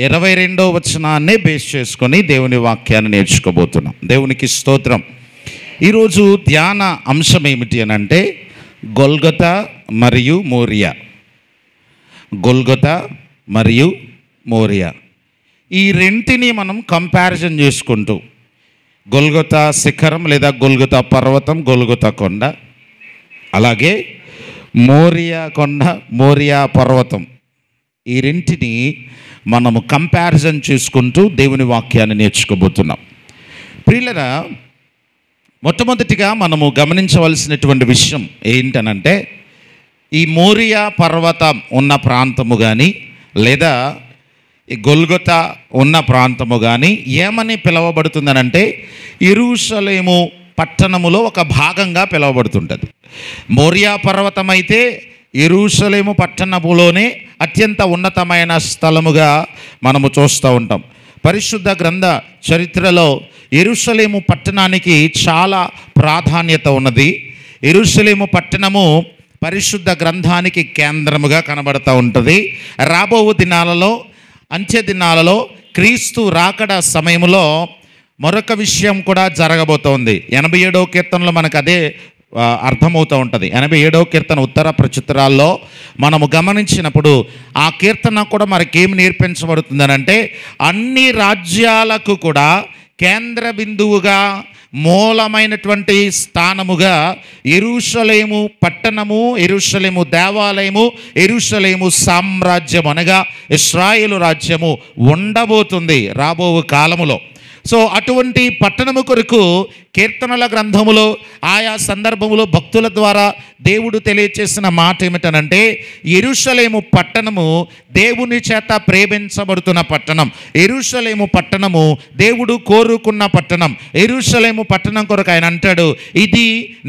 22వ వచనాన్ని బేస్ చేసుకొని దేవుని వాక్యాన్ని నేర్చుకోబోతున్నాం. దేవునికి స్తోత్రం. ఈరోజు ధ్యాన అంశం ఏమిటి అని అంటే గొల్గొతా మరియు మోరియా. గొల్గొతా మరియు మోరియా, ఈ రెంటిని మనం కంపారిజన్ చేసుకుంటూ గొల్గొతా శిఖరం లేదా గొల్గొతా పర్వతం, గొల్గొతా కొండ, అలాగే మోరియా కొండ, మోరియా పర్వతం, ఈ రెంటిని మనము కంపారిజన్ చేసుకుంటూ దేవుని వాక్యాన్ని నేర్చుకోబోతున్నాం. ప్రియులరా, మొట్టమొదటిగా మనము గమనించవలసినటువంటి విషయం ఏంటనంటే ఈ మోరియా పర్వతం ఉన్న ప్రాంతము కానీ లేదా ఈ గొల్గొతా ఉన్న ప్రాంతము కానీ ఏమని పిలువబడుతుందనంటే యెరూషలేము పట్టణములో ఒక భాగంగా పిలువబడుతుంటుంది. మోరియా పర్వతం అయితే యెరూషలేము పట్టణములోనే అత్యంత ఉన్నతమైన స్థలముగా మనము చూస్తూ ఉంటాం. పరిశుద్ధ గ్రంథ చరిత్రలో యెరూషలేము పట్టణానికి చాలా ప్రాధాన్యత ఉన్నది. యెరూషలేము పట్టణము పరిశుద్ధ గ్రంథానికి కేంద్రముగా కనబడుతూ ఉంటుంది. రాబో దినాలలో, అంత్య దినాలలో, క్రీస్తు రాకడ సమయంలో మరొక విషయం కూడా జరగబోతోంది. 87వ కీర్తనలో మనకు అదే అర్థమవుతూ ఉంటుంది. 87వ కీర్తన ఉత్తర ప్రచుత్రాల్లో మనము గమనించినప్పుడు ఆ కీర్తన కూడా మనకేం నేర్పించబడుతుందని అంటే అన్ని రాజ్యాలకు కూడా కేంద్ర బిందువుగా, మూలమైనటువంటి స్థానముగా యెరూషలేము పట్టణము, యెరూషలేము దేవాలయము, యెరూషలేము సామ్రాజ్యం అనగా ఇశ్రాయేలు రాజ్యము ఉండబోతుంది రాబో కాలములో. సో అటువంటి పట్టణము కొరకు కీర్తనల గ్రంథములో ఆయా సందర్భములో భక్తుల ద్వారా దేవుడు తెలియచేసిన మాట ఏమిటనంటే యెరూషలేము పట్టణము దేవుని చేత ప్రేమించబడుతున్న పట్టణం. యెరూషలేము పట్టణము దేవుడు కోరుకున్న పట్టణం. యెరూషలేము పట్టణం కొరకు ఆయన అంటాడు, ఇది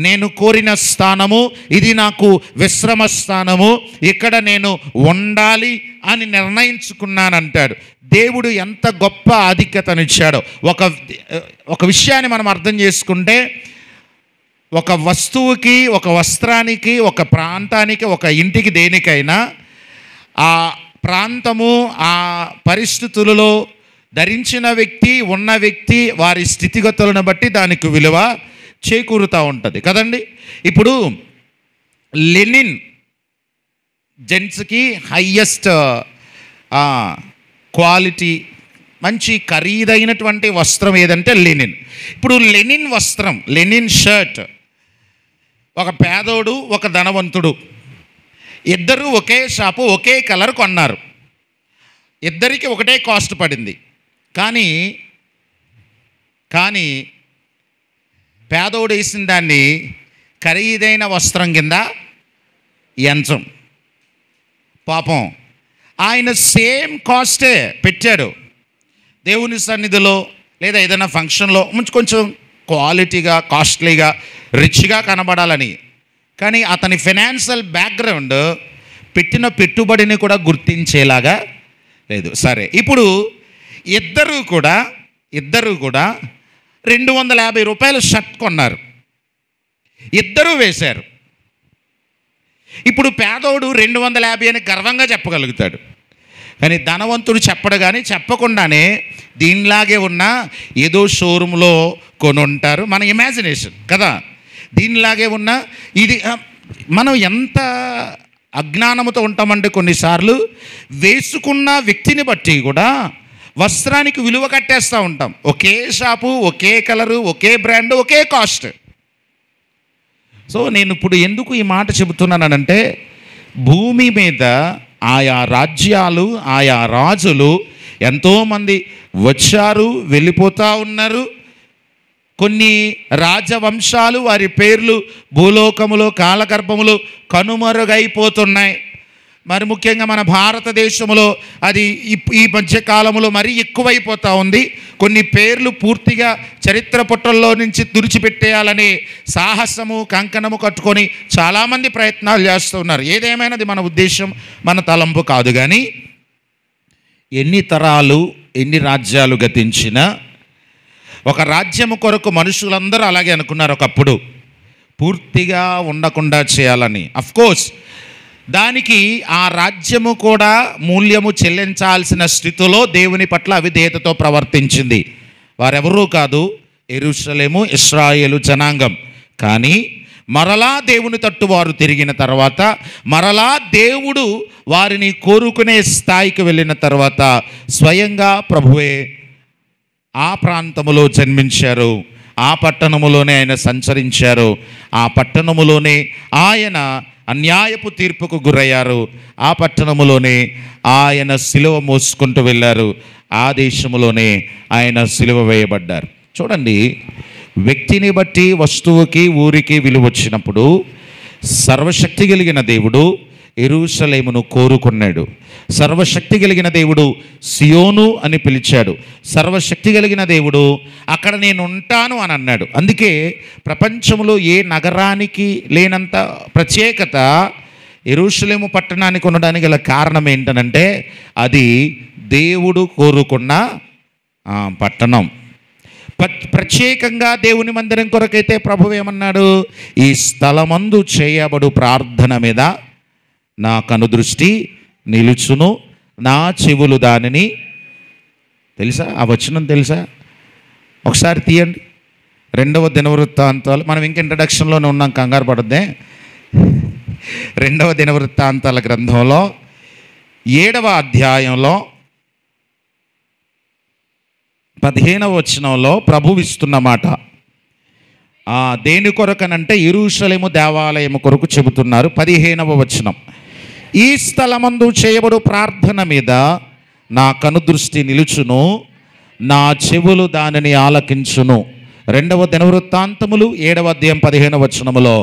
నేను కోరిన స్థానము, ఇది నాకు విశ్రమ స్థానము, ఇక్కడ నేను ఉండాలి అని నిర్ణయించుకున్నానంటాడు. దేవుడు ఎంత గొప్ప ఆధిక్యతనిచ్చాడో. ఒక విషయాన్ని మనం అర్థం చేసుకుంటే ఒక వస్తువుకి, ఒక వస్త్రానికి, ఒక ప్రాంతానికి, ఒక ఇంటికి, దేనికైనా ఆ ప్రాంతము, ఆ పరిస్థితులలో ధరించిన వ్యక్తి, ఉన్న వ్యక్తి, వారి స్థితిగతులను బట్టి దానికి విలువ చేకూరుతూ ఉంటుంది కదండి. ఇప్పుడు లెనిన్ జెంట్స్కి హయ్యెస్ట్ క్వాలిటీ, మంచి ఖరీదైనటువంటి వస్త్రం ఏదంటే లెనిన్. ఇప్పుడు లెనిన్ వస్త్రం, లెనిన్ షర్ట్ ఒక పేదోడు, ఒక ధనవంతుడు, ఇద్దరు ఒకే షాపు, ఒకే కలర్ కొన్నారు. ఇద్దరికి ఒకటే కాస్ట్ పడింది. కానీ పేదోడు వేసిన దాన్ని ఖరీదైన వస్త్రం కింద ఎంచం. పాపం ఆయన సేమ్ కాస్టే పెట్టాడు దేవుని సన్నిధిలో లేదా ఏదైనా ఫంక్షన్లో కొంచెం క్వాలిటీగా, కాస్ట్లీగా, రిచ్గా కనబడాలని. కానీ అతని ఫైనాన్షియల్ బ్యాక్గ్రౌండ్ పెట్టిన పెట్టుబడిని కూడా గుర్తించేలాగా లేదు. సరే, ఇప్పుడు ఇద్దరు కూడా 250 రూపాయల షర్ట్ కొన్నారు, ఇద్దరూ వేశారు. ఇప్పుడు పేదోడు 250 అని గర్వంగా చెప్పగలుగుతాడు, కానీ ధనవంతుడు చెప్పడు. కానీ చెప్పకుండానే దీనిలాగే ఉన్న ఏదో షోరూంలో కొని ఉంటారు, మన ఇమాజినేషన్ కదా. దీనిలాగే ఉన్న ఇది మనం ఎంత అజ్ఞానంతో ఉంటామంటే కొన్నిసార్లు వేసుకున్న వ్యక్తిని బట్టి కూడా వస్త్రానికి విలువ కట్టేస్తూ ఉంటాం. ఒకే షాపు, ఒకే కలరు, ఒకే బ్రాండ్, ఒకే కాస్ట్. సో నేను ఇప్పుడు ఎందుకు ఈ మాట చెబుతున్నానంటే భూమి మీద ఆయా రాజ్యాలు, ఆయా రాజులు ఎంతోమంది వచ్చారు, వెళ్ళిపోతూ ఉన్నారు. కొన్ని రాజవంశాలు, వారి పేర్లు భూలోకములో, కాలగర్భములో కనుమరుగైపోతున్నాయి. మరి ముఖ్యంగా మన భారతదేశంలో అది ఈ మధ్యకాలంలో మరీ ఎక్కువైపోతూ ఉంది. కొన్ని పేర్లు పూర్తిగా చరిత్ర పుటల్లో నుంచి తుడిచిపెట్టేయాలనే సాహసము, కంకణము కట్టుకొని చాలామంది ప్రయత్నాలు చేస్తూ ఉన్నారు. ఏదేమైనది మన ఉద్దేశం, మన తలంపు కాదు. కానీ ఎన్ని తరాలు, ఎన్ని రాజ్యాలు గతించినా ఒక రాజ్యము కొరకు మనుషులందరూ అలాగే అనుకున్నారు ఒకప్పుడు, పూర్తిగా ఉండకుండా చేయాలని. అఫ్కోర్స్ దానికి ఆ రాజ్యము కూడా మూల్యము చెల్లించాల్సిన స్థితిలో దేవుని పట్ల అవిధేయతతో ప్రవర్తించింది. వారెవరూ కాదు, యెరూషలేము, ఇశ్రాయేలు జనాంగం. కానీ మరలా దేవుని తట్టు వారు తిరిగిన తర్వాత, మరలా దేవుడు వారిని కోరుకునే స్థాయికి వెళ్ళిన తర్వాత స్వయంగా ప్రభువే ఆ ప్రాంతములో జన్మించారు, ఆ పట్టణములోనే ఆయన సంచరించారు, ఆ పట్టణములోనే ఆయన అన్యాయపు తీర్పుకు గురయ్యారు, ఆ పట్టణములోనే ఆయన సిలువ మోసుకుంటూ వెళ్ళారు, ఆ దేశములోనే ఆయన సిలువ వేయబడ్డారు. చూడండి, వ్యక్తిని బట్టి వస్తువుకి ఊరికి విలువ వచ్చినప్పుడు సర్వశక్తి కలిగిన దేవుడు యెరూషలేమును కోరుకున్నాడు. సర్వశక్తి కలిగిన దేవుడు సియోను అని పిలిచాడు. సర్వశక్తి కలిగిన దేవుడు అక్కడ నేను ఉంటాను అని అన్నాడు. అందుకే ప్రపంచంలో ఏ నగరానికి లేనంత ప్రత్యేకత యెరూషలేము పట్టణానికి ఉండడానికి గల కారణం ఏంటనంటే అది దేవుడు కోరుకున్న పట్టణం. ప్రత్యేకంగా దేవుని మందిరం కొరకైతే ప్రభువు ఏమన్నాడు? ఈ స్థలమందు చేయబడు ప్రార్థన మీద నా కనుదృష్టి నిలుచును, నా చెవులు దానిని. తెలుసా ఆ వచనం? తెలుసా? ఒకసారి తీయండి. 2వ దినవృత్తాంతాలు. మనం ఇంక ఇంట్రడక్షన్లోనే ఉన్నాం, కంగారు పడద్దే. 2వ దినవృత్తాంతాల గ్రంథంలో 7వ అధ్యాయంలో 15వ వచనంలో ప్రభువు ఇస్తున్న మాట. దేని కొరకనంటే యెరూషలేము దేవాలయము కొరకు చెబుతున్నారు. 15వ వచనం, ఈ స్థలమందు చేయబడు ప్రార్థన మీద నా కనుదృష్టి నిలుచును, నా చెవులు దానిని ఆలకించును. 2వ దినవృత్తాంతములు 7వ అధ్యాయం 15వ వచనములో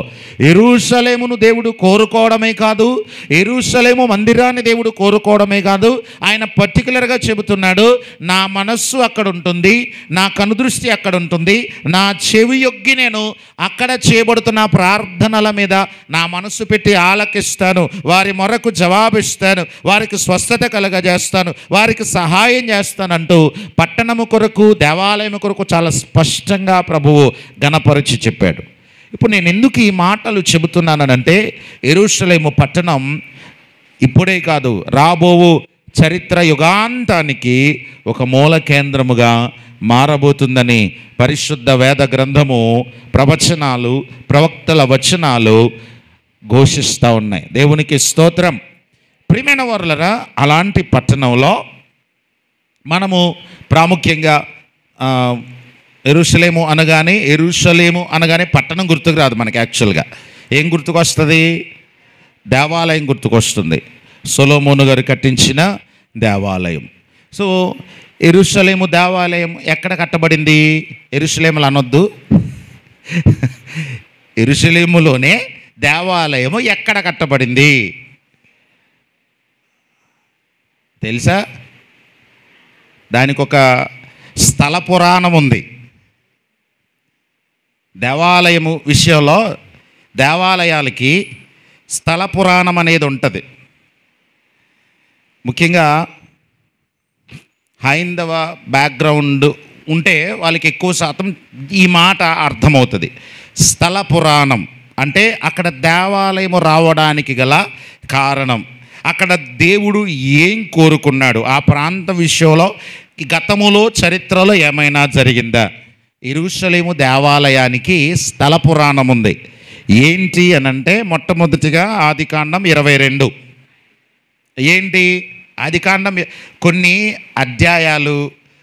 యెరూషలేమును దేవుడు కోరుకోవడమే కాదు, యెరూషలేము మందిరాన్ని దేవుడు కోరుకోవడమే కాదు, ఆయన పర్టికులర్గా చెబుతున్నాడు, నా మనస్సు అక్కడ ఉంటుంది, నా కనుదృష్టి అక్కడ ఉంటుంది, నా చెవి యొగ్గి నేను అక్కడ చేయబడుతున్న ప్రార్థనల మీద నా మనస్సు పెట్టి ఆలకిస్తాను, వారి మొరకు జవాబిస్తాను, వారికి స్వస్థత కలగజేస్తాను, వారికి సహాయం చేస్తానంటూ పట్టణము కొరకు దేవాలయం కొరకు చాలా స్పష్టంగా ప్రభువు గణపరిచి చెప్పాడు. ఇప్పుడు నేను ఎందుకు ఈ మాటలు చెబుతున్నానంటే, యెరూషలేము పట్టణం ఇప్పుడే కాదు, రాబోవు చరిత్ర యుగాంతానికి ఒక మూల కేంద్రముగా మారబోతుందని పరిశుద్ధ వేద గ్రంథము, ప్రవచనాలు, ప్రవక్తల వచనాలు ఘోషిస్తూ ఉన్నాయి. దేవునికి స్తోత్రం. ప్రియమైన వారులారా, అలాంటి పట్టణంలో మనము ప్రాముఖ్యంగా యెరూషలేము అనగానే పట్టణం గుర్తుకు రాదు మనకి. యాక్చువల్గా ఏం గుర్తుకొస్తుంది? దేవాలయం గుర్తుకొస్తుంది. సొలొమోను గారు కట్టించిన దేవాలయం. సో యెరూషలేము దేవాలయం ఎక్కడ కట్టబడింది? యెరూషలేములు అనొద్దు, యెరూషలేములోనే దేవాలయము ఎక్కడ కట్టబడింది తెలుసా? దానికి ఒక స్థల పురాణం ఉంది. దేవాలయము విషయంలో దేవాలయాలకి స్థల పురాణం అనేది ఉంటుంది. ముఖ్యంగా హైందవ బ్యాక్గ్రౌండ్ ఉంటే వాళ్ళకి ఎక్కువ శాతం ఈ మాట అర్థమవుతుంది. స్థల పురాణం అంటే అక్కడ దేవాలయము రావడానికి గల కారణం, అక్కడ దేవుడు ఏం కోరుకున్నాడు, ఆ ప్రాంత విషయంలో గతములో చరిత్రలో ఏమైనా జరిగిందా. యెరూషలేము దేవాలయానికి స్థల పురాణం ఉంది. ఏంటి అనంటే, మొట్టమొదటిగా ఆదికాండం 22. ఏంటి ఆదికాండం? కొన్ని అధ్యాయాలు,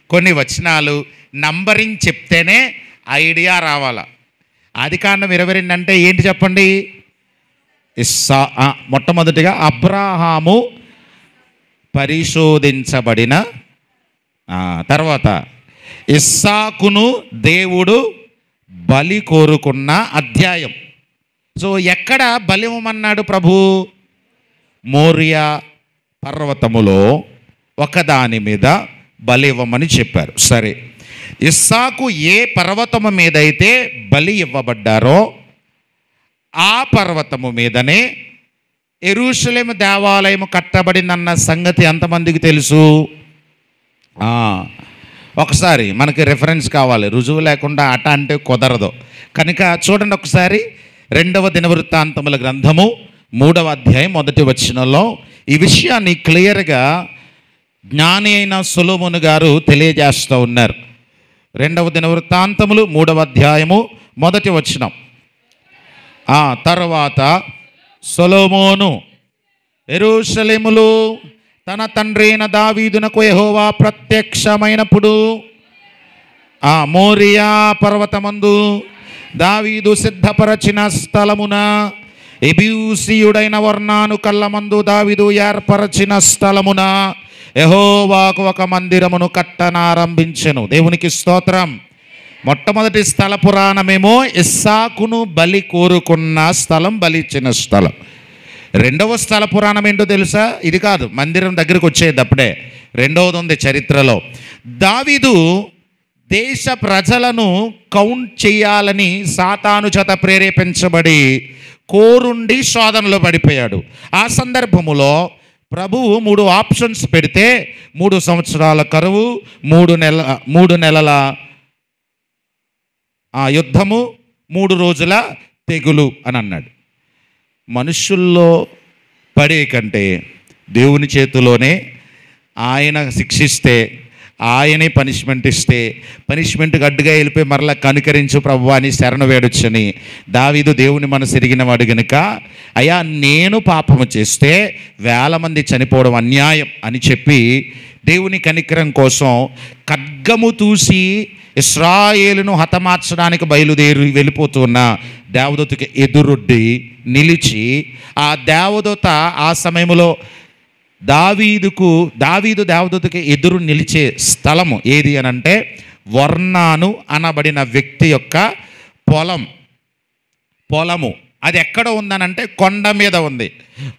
కొన్ని వచనాలు నంబరింగ్ చెప్తేనే ఐడియా రావాల. ఆదికాండం 22 అంటే ఏంటి చెప్పండి? మొట్టమొదటిగా అబ్రాహాము పరిశోధించబడిన తర్వాత ఇస్సాకును దేవుడు బలి కోరుకున్న అధ్యాయం. సో ఎక్కడ బలి ఇవ్వమన్నాడు ప్రభు? మోరియా పర్వతములో ఒకదాని మీద బలి ఇవ్వమని చెప్పారు. సరే, ఇస్సాకు ఏ పర్వతము మీద అయితే బలి ఇవ్వబడ్డారో ఆ పర్వతము మీదనే యెరూషలేము దేవాలయం కట్టబడిందన్న సంగతి ఎంతమందికి తెలుసు? ఒకసారి మనకి రెఫరెన్స్ కావాలి, రుజువు లేకుండా అట అంటే కుదరదు. కనుక చూడండి ఒకసారి 2వ దినవృత్తాంతముల గ్రంథము 3వ అధ్యాయం 1వ వచనంలో ఈ విషయాన్ని క్లియర్గా జ్ఞాని అయిన సొలొమోను గారు తెలియజేస్తూ ఉన్నారు. 2వ దినవృత్తాంతములు 3వ అధ్యాయము 1వ వచనం. తర్వాత సొలొమోను యెరూషలేములో తన తండ్రి అయిన దావీదునకు యెహోవా ప్రత్యక్షమైనప్పుడు మోరియా పర్వతమందు దావీదు సిద్ధపరచిన స్థలమున ఎబూసీయుడైన ఒర్నాను కళ్ళమందు దావీదు ఏర్పరచిన స్థలమున యెహోవాకు ఒక మందిరమును కట్టనారంభించెను. దేవునికి స్తోత్రం. మొట్టమొదటి స్థల పురాణమేమో ఇస్సాకును బలి కోరుకున్న స్థలం, బలి ఇచ్చిన స్థలం. 2వ స్థల పురాణం ఏంటో తెలుసా? ఇది కాదు, మందిరం దగ్గరికి వచ్చేది అప్పుడే. 2వది ఉంది చరిత్రలో. దావీదు దేశ ప్రజలను కౌంట్ చేయాలని సాతాను చేత ప్రేరేపించబడి కోరుండి శోధనలో పడిపోయాడు. ఆ సందర్భములో ప్రభువు 3 ఆప్షన్స్ పెడితే 3 సంవత్సరాల కరువు, 3 నెలల యుద్ధము, 3 రోజుల తెగులు అని అన్నాడు. మనుషుల్లో పడే కంటే దేవుని చేతిలోనే ఆయన శిక్షిస్తే, ఆయనే పనిష్మెంట్ ఇస్తే, పనిష్మెంట్కి అడ్డుగా వెళ్ళిపోయి మరలా కనుకరించు ప్రభువా అని శరణు వేడొచ్చని దావీదు దేవుని మనసు ఎరిగిన వాడు గనుక, అయ్యా నేను పాపము చేస్తే 1000 మంది చనిపోవడం అన్యాయం అని చెప్పి దేవుని కనికరం కోసం ఖడ్గము తూసి ఇశ్రాయేలును హతమార్చడానికి బయలుదేరి వెళ్ళిపోతున్న దేవదూతకి ఎదురొడ్డి నిలిచి, ఆ దేవదూత ఆ సమయంలో దావీదు దేవదూతకి ఎదురు నిలిచే స్థలము ఏది అని అంటే ఒర్నాను అనబడిన వ్యక్తి యొక్క పొలము. అది ఎక్కడ ఉందనంటే కొండ మీద ఉంది.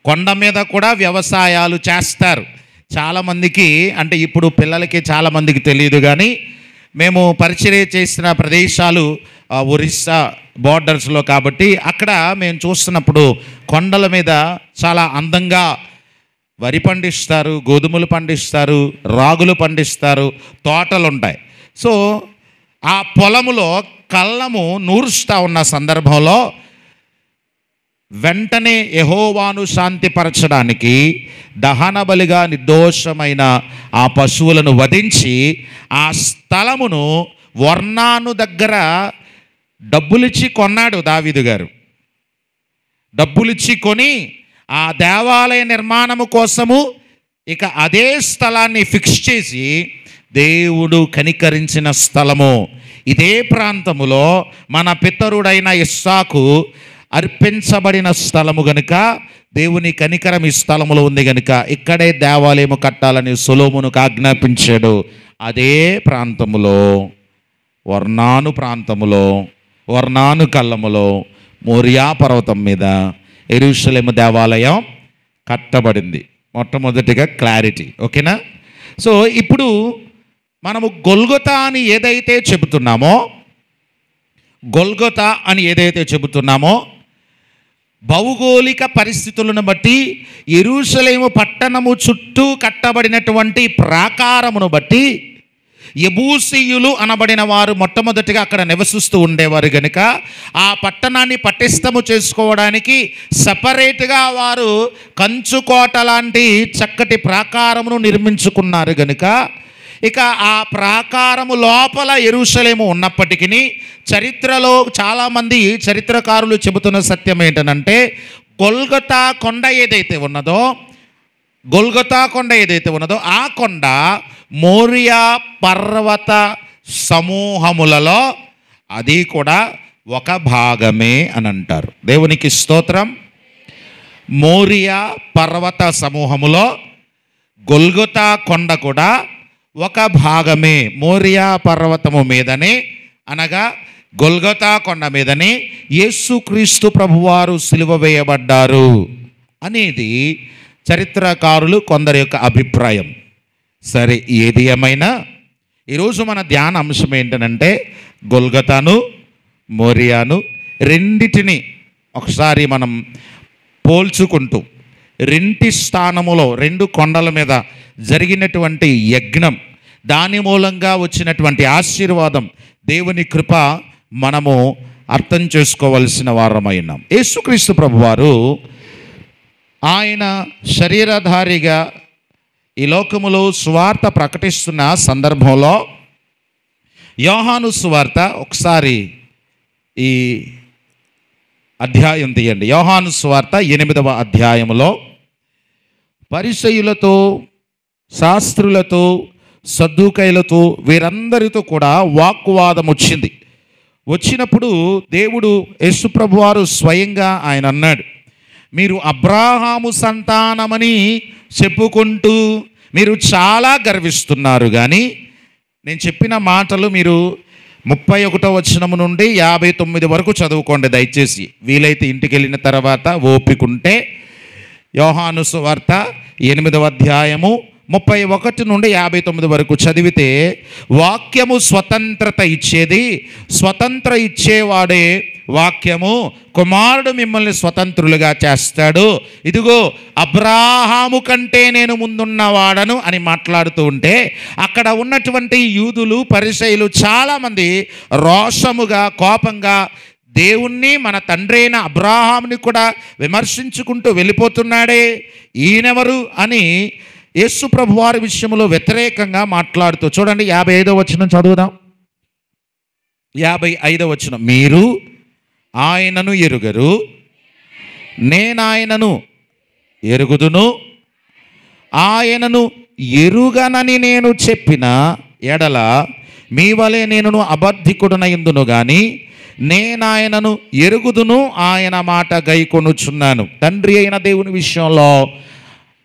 కొండ మీద కూడా వ్యవసాయాలు చేస్తారు. చాలామందికి, అంటే ఇప్పుడు పిల్లలకి చాలామందికి తెలియదు కానీ, మేము పరిచర్య చేసిన ప్రదేశాలు ఒరిస్సా బోర్డర్స్లో కాబట్టి అక్కడ మేము చూస్తున్నప్పుడు కొండల మీద చాలా అందంగా వరి పండిస్తారు, గోధుమలు పండిస్తారు, రాగులు పండిస్తారు, తోటలు ఉంటాయి. సో ఆ పొలములో కళ్ళము నూరుస్తూ ఉన్న సందర్భంలో వెంటనే యెహోవాను శాంతిపరచడానికి దహన బలిగా నిర్దోషమైన ఆ పశువులను వధించి ఆ స్థలమును ఒర్నాను దగ్గర డబ్బులిచ్చి కొన్నాడు దావీదు గారు. డబ్బులిచ్చి కొని ఆ దేవాలయ నిర్మాణము కోసము ఇక అదే స్థలాన్ని ఫిక్స్ చేసి, దేవుడు కనికరించిన స్థలము ఇదే ప్రాంతములో మన పితరుడైన ఇస్సాకు అర్పించబడిన స్థలము గనుక దేవుని కనికరం ఈ స్థలములో ఉంది గనుక ఇక్కడే దేవాలయము కట్టాలని సొలొమోనుకు ఆజ్ఞాపించాడు. అదే ప్రాంతములో ఒర్నాను కళ్ళములో మోరియా పర్వతం మీద యెరూషలేము దేవాలయం కట్టబడింది. మొట్టమొదటిగా క్లారిటీ, ఓకేనా? సో ఇప్పుడు మనము గొల్గొతా అని ఏదైతే చెబుతున్నామో భౌగోళిక పరిస్థితులను బట్టి యెరూషలేము పట్టణము చుట్టూ కట్టబడినటువంటి ప్రాకారమును బట్టి యెబూసీయులు అనబడిన వారు మొట్టమొదటిగా అక్కడ నివసిస్తూ ఉండేవారు గనుక ఆ పట్టణాన్ని పటిష్టము చేసుకోవడానికి సపరేట్గా వారు కంచుకోట లాంటి చక్కటి ప్రాకారమును నిర్మించుకున్నారు గనుక ఇక ఆ ప్రాకారము లోపల యెరూషలేము ఉన్నప్పటికీ చరిత్రలో చాలామంది చరిత్రకారులు చెబుతున్న సత్యం ఏంటనంటే గొల్గొతా కొండ ఏదైతే ఉన్నదో ఆ కొండ మోరియా పర్వత సమూహములలో అది కూడా ఒక భాగమే అని అంటారు. దేవునికి స్తోత్రం. మోరియా పర్వత సమూహములో గొల్గొతా కొండ కూడా ఒక భాగమే. మోరియా పర్వతము మీదనే, అనగా గొల్గొతా కొండ మీదనే యేసుక్రీస్తు ప్రభువారు సిలువ వేయబడ్డారు అనేది చరిత్రకారులు కొందరి యొక్క అభిప్రాయం. సరే, ఏది ఏమైనా ఈరోజు మన ధ్యాన అంశం ఏంటంటే గొల్గొతాను మోరియాను రెండిటిని ఒకసారి మనం పోల్చుకుంటూ, రెంటి స్థానములో 2 కొండల మీద జరిగినటువంటి యజ్ఞం, దాని మూలంగా వచ్చినటువంటి ఆశీర్వాదం, దేవుని కృప మనము అర్థం చేసుకోవలసిన వారమైనాం. యేసుక్రీస్తు ప్రభువారు ఆయన శరీరధారిగా ఈ లోకములో సువార్త ప్రకటిస్తున్న సందర్భంలో యోహాను సువార్త, ఒకసారి ఈ అధ్యాయం తీయండి. యోహాను సువార్త 8వ అధ్యాయంలో పరిసయ్యులతో, శాస్త్రులతో, సద్దూకైలతో వీరందరితో కూడా వాగ్వాదం వచ్చినప్పుడు దేవుడు యేసుప్రభువారు స్వయంగా ఆయన అన్నాడు, మీరు అబ్రాహాము సంతానమని చెప్పుకుంటూ మీరు చాలా గర్విస్తున్నారు, కానీ నేను చెప్పిన మాటలు మీరు 31వ వచనం నుండి 59 వరకు చదువుకోండి దయచేసి. వీలైతే ఇంటికి వెళ్ళిన తర్వాత ఓపికంటే యోహాను సువార్త 8వ అధ్యాయము 31 నుండి 59 వరకు చదివితే, వాక్యము స్వతంత్రత ఇచ్చేది, స్వతంత్ర ఇచ్చేవాడే వాక్యము, కుమారుడు మిమ్మల్ని స్వతంత్రులుగా చేస్తాడు, ఇదిగో అబ్రాహాము కంటే నేను ముందున్నవాడను అని మాట్లాడుతూ ఉంటే, అక్కడ ఉన్నటువంటి యూదులు, పరిసయ్యులు చాలామంది రోషముగా, కోపంగా దేవుణ్ణి, మన తండ్రి అయిన అబ్రాహాముని కూడా విమర్శించుకుంటూ వెళ్ళిపోతున్నాడే, ఈయనెవరు అని యేసు ప్రభు వారి విషయంలో వ్యతిరేకంగా మాట్లాడుతూ, చూడండి 55వ వచనం చదువుదాం. 55వ వచనం, మీరు ఆయనను ఎరుగరు, నేనాయనను ఎరుగుదును, ఆయనను ఎరుగనని నేను చెప్పిన ఎడల మీ వలె నేను అబద్ధికుడనయుందును, కానీ నేనాయనను ఎరుగుదును, ఆయన మాట గైకొనుచున్నాను. తండ్రి అయిన దేవుని విషయంలో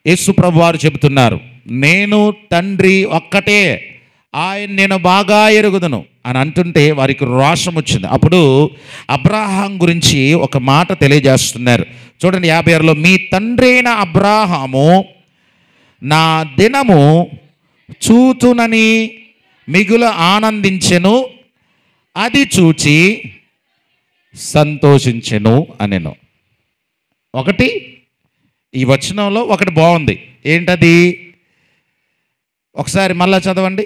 యేసు ప్రభు వారు చెబుతున్నారు, నేను తండ్రి ఒక్కటే, ఆయన నేను బాగా ఎరుగుదును అని అంటుంటే వారికి రోషం వచ్చింది. అప్పుడు అబ్రాహాం గురించి ఒక మాట తెలియజేస్తున్నారు. చూడండి 56లో, మీ తండ్రి అయిన అబ్రాహాము నా దినము చూతునని మిగులు ఆనందించెను, అది చూచి సంతోషించెను అనెను. ఒకటి ఈ వచనంలో ఒకటి బాగుంది, ఏంటది? ఒకసారి మళ్ళా చదవండి.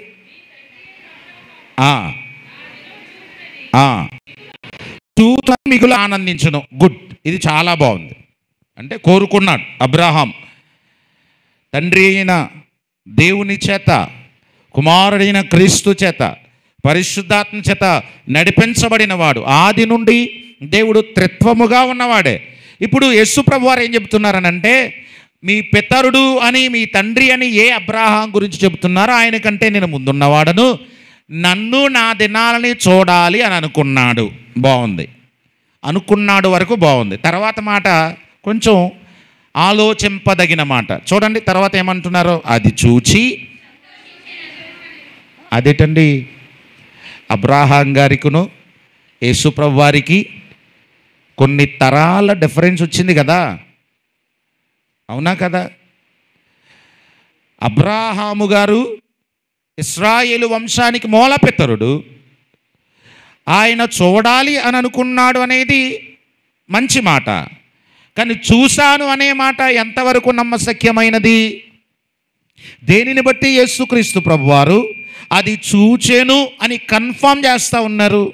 చూతునని మిగులు ఆనందించెను. గుడ్, ఇది చాలా బాగుంది. అంటే కోరుకున్నాడు అబ్రాహాం, తండ్రి అయిన దేవుని చేత, కుమారుడైన క్రీస్తు చేత, పరిశుద్ధాత్మ చేత నడిపించబడిన వాడు, ఆది నుండి దేవుడు త్రిత్వముగా ఉన్నవాడే. ఇప్పుడు యేసు ప్రభు వారు ఏం చెబుతున్నారనంటే, మీ పితరుడు అని, మీ తండ్రి అని ఏ అబ్రాహాం గురించి చెబుతున్నారో ఆయన కంటే నేను ముందున్నవాడను, నన్ను నా దినాలని చూడాలి అని అనుకున్నాడు. బాగుంది, అనుకున్నాడు వరకు బాగుంది. తర్వాత మాట కొంచెం ఆలోచింపదగిన మాట. చూడండి తర్వాత ఏమంటున్నారో, అది చూచి, అదేటండి అబ్రాహాం గారికును యేసు ప్రభు వారికి కొన్ని తరాల డిఫరెన్స్ వచ్చింది కదా, అవునా కదా? అబ్రాహాము గారు ఇశ్రాయేలు వంశానికి మూల పితరుడు, ఆయన చూడాలి అని అనుకున్నాడు అనేది మంచి మాట, కానీ చూశాను అనే మాట ఎంతవరకు నమ్మశక్యమైనది? దేనిని బట్టి యేసుక్రీస్తు ప్రభువారు అది చూచెను అని కన్ఫర్మ్ చేస్తూ ఉన్నారు.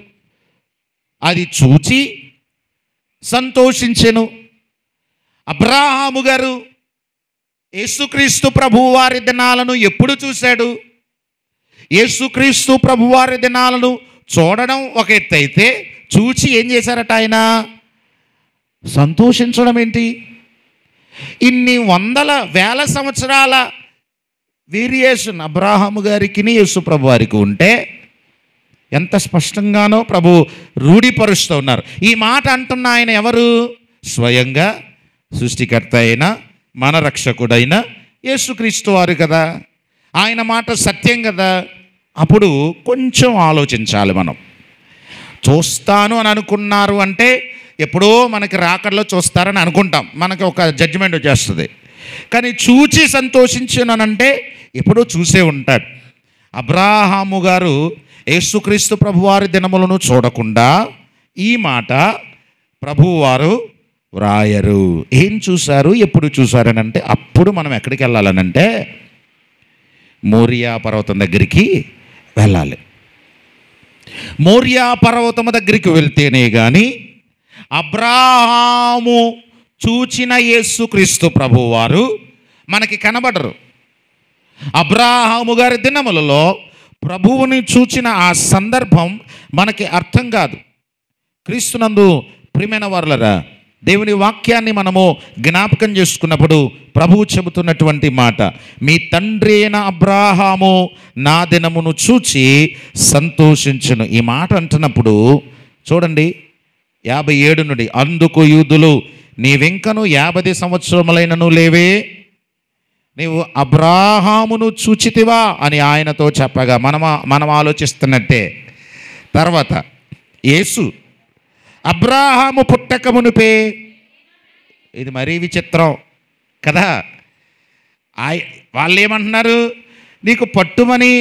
అది చూచి సంతోషించెను. అబ్రాహాము గారు యేసుక్రీస్తు ప్రభువారి దినాలను ఎప్పుడు చూశాడు? యేసుక్రీస్తు ప్రభువారి దినాలను చూడడం ఒక ఎత్తు అయితే, చూచి ఏం చేశారట ఆయన? సంతోషించడం ఏంటి? ఇన్ని వందల వేల సంవత్సరాల వేరియేషన్ అబ్రాహాము గారికి యేసు ప్రభు వారికి ఉంటే ఎంత స్పష్టంగానో ప్రభు రూఢిపరుస్తూ ఉన్నారు. ఈ మాట అంటున్న ఆయన ఎవరు? స్వయంగా సృష్టికర్త అయిన మన రక్షకుడైన యేసుక్రీస్తు వారు కదా. ఆయన మాట సత్యం కదా. అప్పుడు కొంచెం ఆలోచించాలి మనం. చూస్తాను అని అనుకున్నారు అంటే ఎప్పుడో మనకి రాకడలో చూస్తారని అనుకుంటాం, మనకి ఒక జడ్జిమెంట్ వచ్చేస్తుంది. కానీ చూచి సంతోషించానంటే ఎప్పుడో చూసే ఉంటాడు. అబ్రాహాము గారు యేసుక్రీస్తు ప్రభువారి దినములను చూడకుండా ఈ మాట ప్రభువారు వ్రాయరు. ఏం చూశారు, ఎప్పుడు చూశారని అంటే, అప్పుడు మనం ఎక్కడికి వెళ్ళాలనంటే మోరియా పర్వతం దగ్గరికి వెళ్ళాలి. మోరియా పర్వతం దగ్గరికి వెళ్తేనే కానీ అబ్రాహాము చూచిన యేసుక్రీస్తు ప్రభువారు మనకి కనబడరు. అబ్రాహాము గారి దినములలో ప్రభువుని చూచిన ఆ సందర్భం మనకి అర్థం కాదు. క్రీస్తునందు ప్రియమైన వారలారా, దేవుని వాక్యాన్ని మనము జ్ఞాపకం చేసుకున్నప్పుడు ప్రభువు చెబుతున్నటువంటి మాట, మీ తండ్రి అయిన అబ్రాహాము నా దినమును చూచి సంతోషించును. ఈ మాట అంటున్నప్పుడు చూడండి 57 నుండి, అందుకు యూదులు, నీవింకను 50 సంవత్సరములైనను లేవే, నీవు అబ్రాహామును చూచితివా అని ఆయనతో చెప్పగా మనం ఆలోచిస్తున్నట్టే. తర్వాత యేసు అబ్రాహాము పుట్టక మునిపే, ఇది మరీ విచిత్రం కదా. వాళ్ళు ఏమంటున్నారు, నీకు పట్టుమని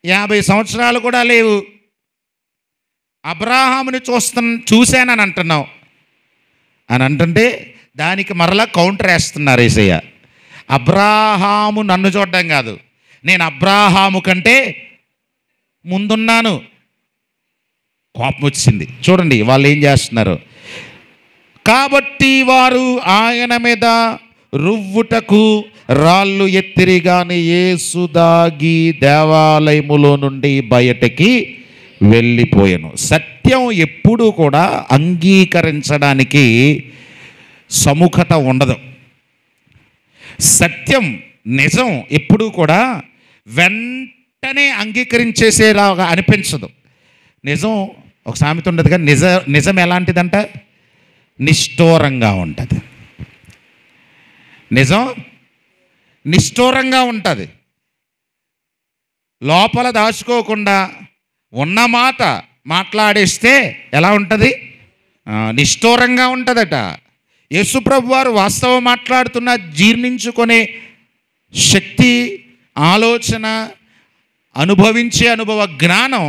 50 సంవత్సరాలు కూడా లేవు, అబ్రాహాముని చూశానని అంటున్నావు అని అంటుంటే దానికి మరలా కౌంటర్ వేస్తున్నారు యేసయ్య. అబ్రాహాము నన్ను చూడడం కాదు, నేను అబ్రాహాము కంటే ముందున్నాను. కోపం వచ్చింది. చూడండి వాళ్ళు ఏం చేస్తున్నారు. కాబట్టి వారు ఆయన మీద రువ్వుటకు రాళ్ళు ఎత్తిరి గాని యేసు దాగి దేవాలయములో నుండి బయటకి వెళ్ళిపోయాను. సత్యం ఎప్పుడూ కూడా అంగీకరించడానికి సముఖత ఉండదు. సత్యం, నిజం ఎప్పుడూ కూడా వెంటనే అంగీకరించేసేలాగా అనిపించదు. నిజం ఒక సామెత ఉండదు కానీ నిజం ఎలాంటిదంట, నిష్ఠూరంగా ఉంటుంది. నిజం నిష్ఠూరంగా ఉంటుంది. లోపల దాచుకోకుండా ఉన్న మాట మాట్లాడేస్తే ఎలా ఉంటుంది, నిష్ఠూరంగా ఉంటుందట. యేసుప్రభు వారు వాస్తవం మాట్లాడుతున్న జీర్ణించుకునే శక్తి, ఆలోచన, అనుభవించే అనుభవ జ్ఞానం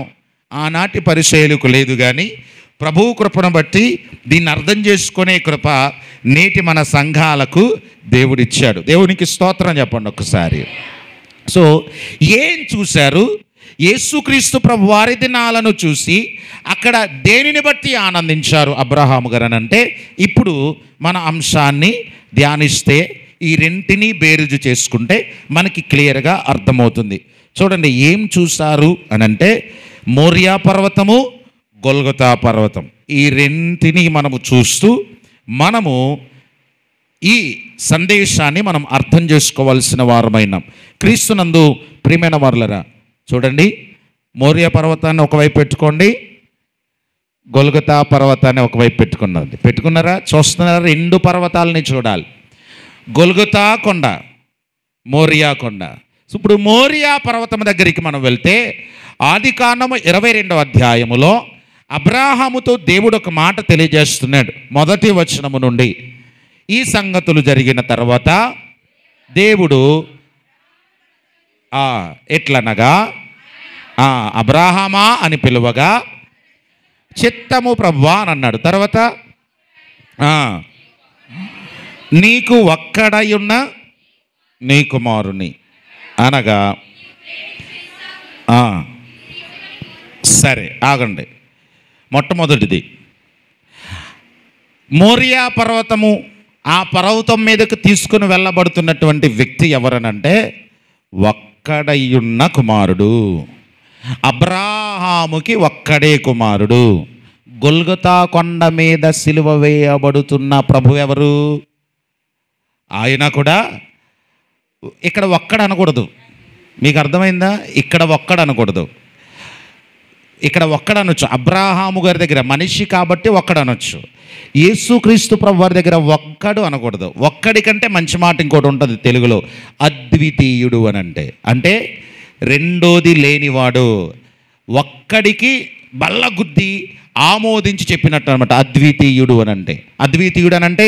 ఆనాటి పరిచయులకు లేదు. కానీ ప్రభువు కృపను బట్టి దీన్ని అర్థం చేసుకునే కృప నేటి మన సంఘాలకు దేవుడిచ్చాడు. దేవునికి స్తోత్రం చెప్పండి ఒకసారి. సో ఏం చూశారు? యేసుక్రీస్తు ప్రభు వారి దినాలను చూసి అక్కడ దేనిని బట్టి ఆనందించారు అబ్రహాము గారు అని అంటే, ఇప్పుడు మన అంశాన్ని ధ్యానిస్తే ఈ రెంటిని బేరుజు చేసుకుంటే మనకి క్లియర్గా అర్థమవుతుంది. చూడండి ఏం చూశారు అని అంటే, మోరియా పర్వతము, గొల్గొతా పర్వతం, ఈ రెంటిని మనము చూస్తూ మనము ఈ సందేశాన్ని మనం అర్థం చేసుకోవాల్సిన వారమైనాం. క్రీస్తునందు ప్రియమైన వారలారా, చూడండి మోరియా పర్వతాన్ని ఒకవైపు పెట్టుకోండి, గొల్గొతా పర్వతాన్ని ఒకవైపు పెట్టుకున్నారా? చూస్తున్నారా? రెండు పర్వతాలని చూడాలి. గొల్గొతా కొండ, మోరియా కొండ. ఇప్పుడు మోరియా పర్వతం దగ్గరికి మనం వెళ్తే ఆదికాండము 22వ అధ్యాయములో అబ్రాహాముతో దేవుడు ఒక మాట తెలియజేస్తున్నాడు. మొదటి వచనము నుండి, ఈ సంగతులు జరిగిన తర్వాత దేవుడు ఎట్లనగా అబ్రాహామా అని పిలువగా, చిత్తము ప్రభువా అని అన్నాడు. తర్వాత నీకు ఒక్కడయున్న నీ కుమారుని అనగా, సరే ఆగండి. మొట్టమొదటిది మోరియా పర్వతము, ఆ పర్వతం మీదకు తీసుకుని వెళ్ళబడుతున్నటువంటి వ్యక్తి ఎవరనంటే ఒక్కడయున్న కుమారుడు. అబ్రాహాముకి ఒక్కడే కుమారుడు. గొల్గొతా కొండ మీద సిలువ వేయబడుతున్న ప్రభు ఎవరు? ఆయన కూడా ఇక్కడ ఒక్కడ అనకూడదు. మీకు అర్థమైందా? ఇక్కడ ఒక్కడ అనకూడదు, ఇక్కడ ఒక్కడ అనొచ్చు. అబ్రాహాము గారి దగ్గర మనిషి కాబట్టి ఒక్కడ అనొచ్చు. యేసుక్రీస్తు ప్రభు వారి దగ్గర ఒక్కడు అనకూడదు. ఒక్కడి కంటే మంచి మాట ఇంకోటి ఉంటుంది తెలుగులో, అద్వితీయుడు అని అంటే రెండోది లేనివాడు. ఒక్కడికి బల్లగుద్ది ఆమోదించి చెప్పినట్టు అనమాట అద్వితీయుడు అని అంటే. అద్వితీయుడు అని అంటే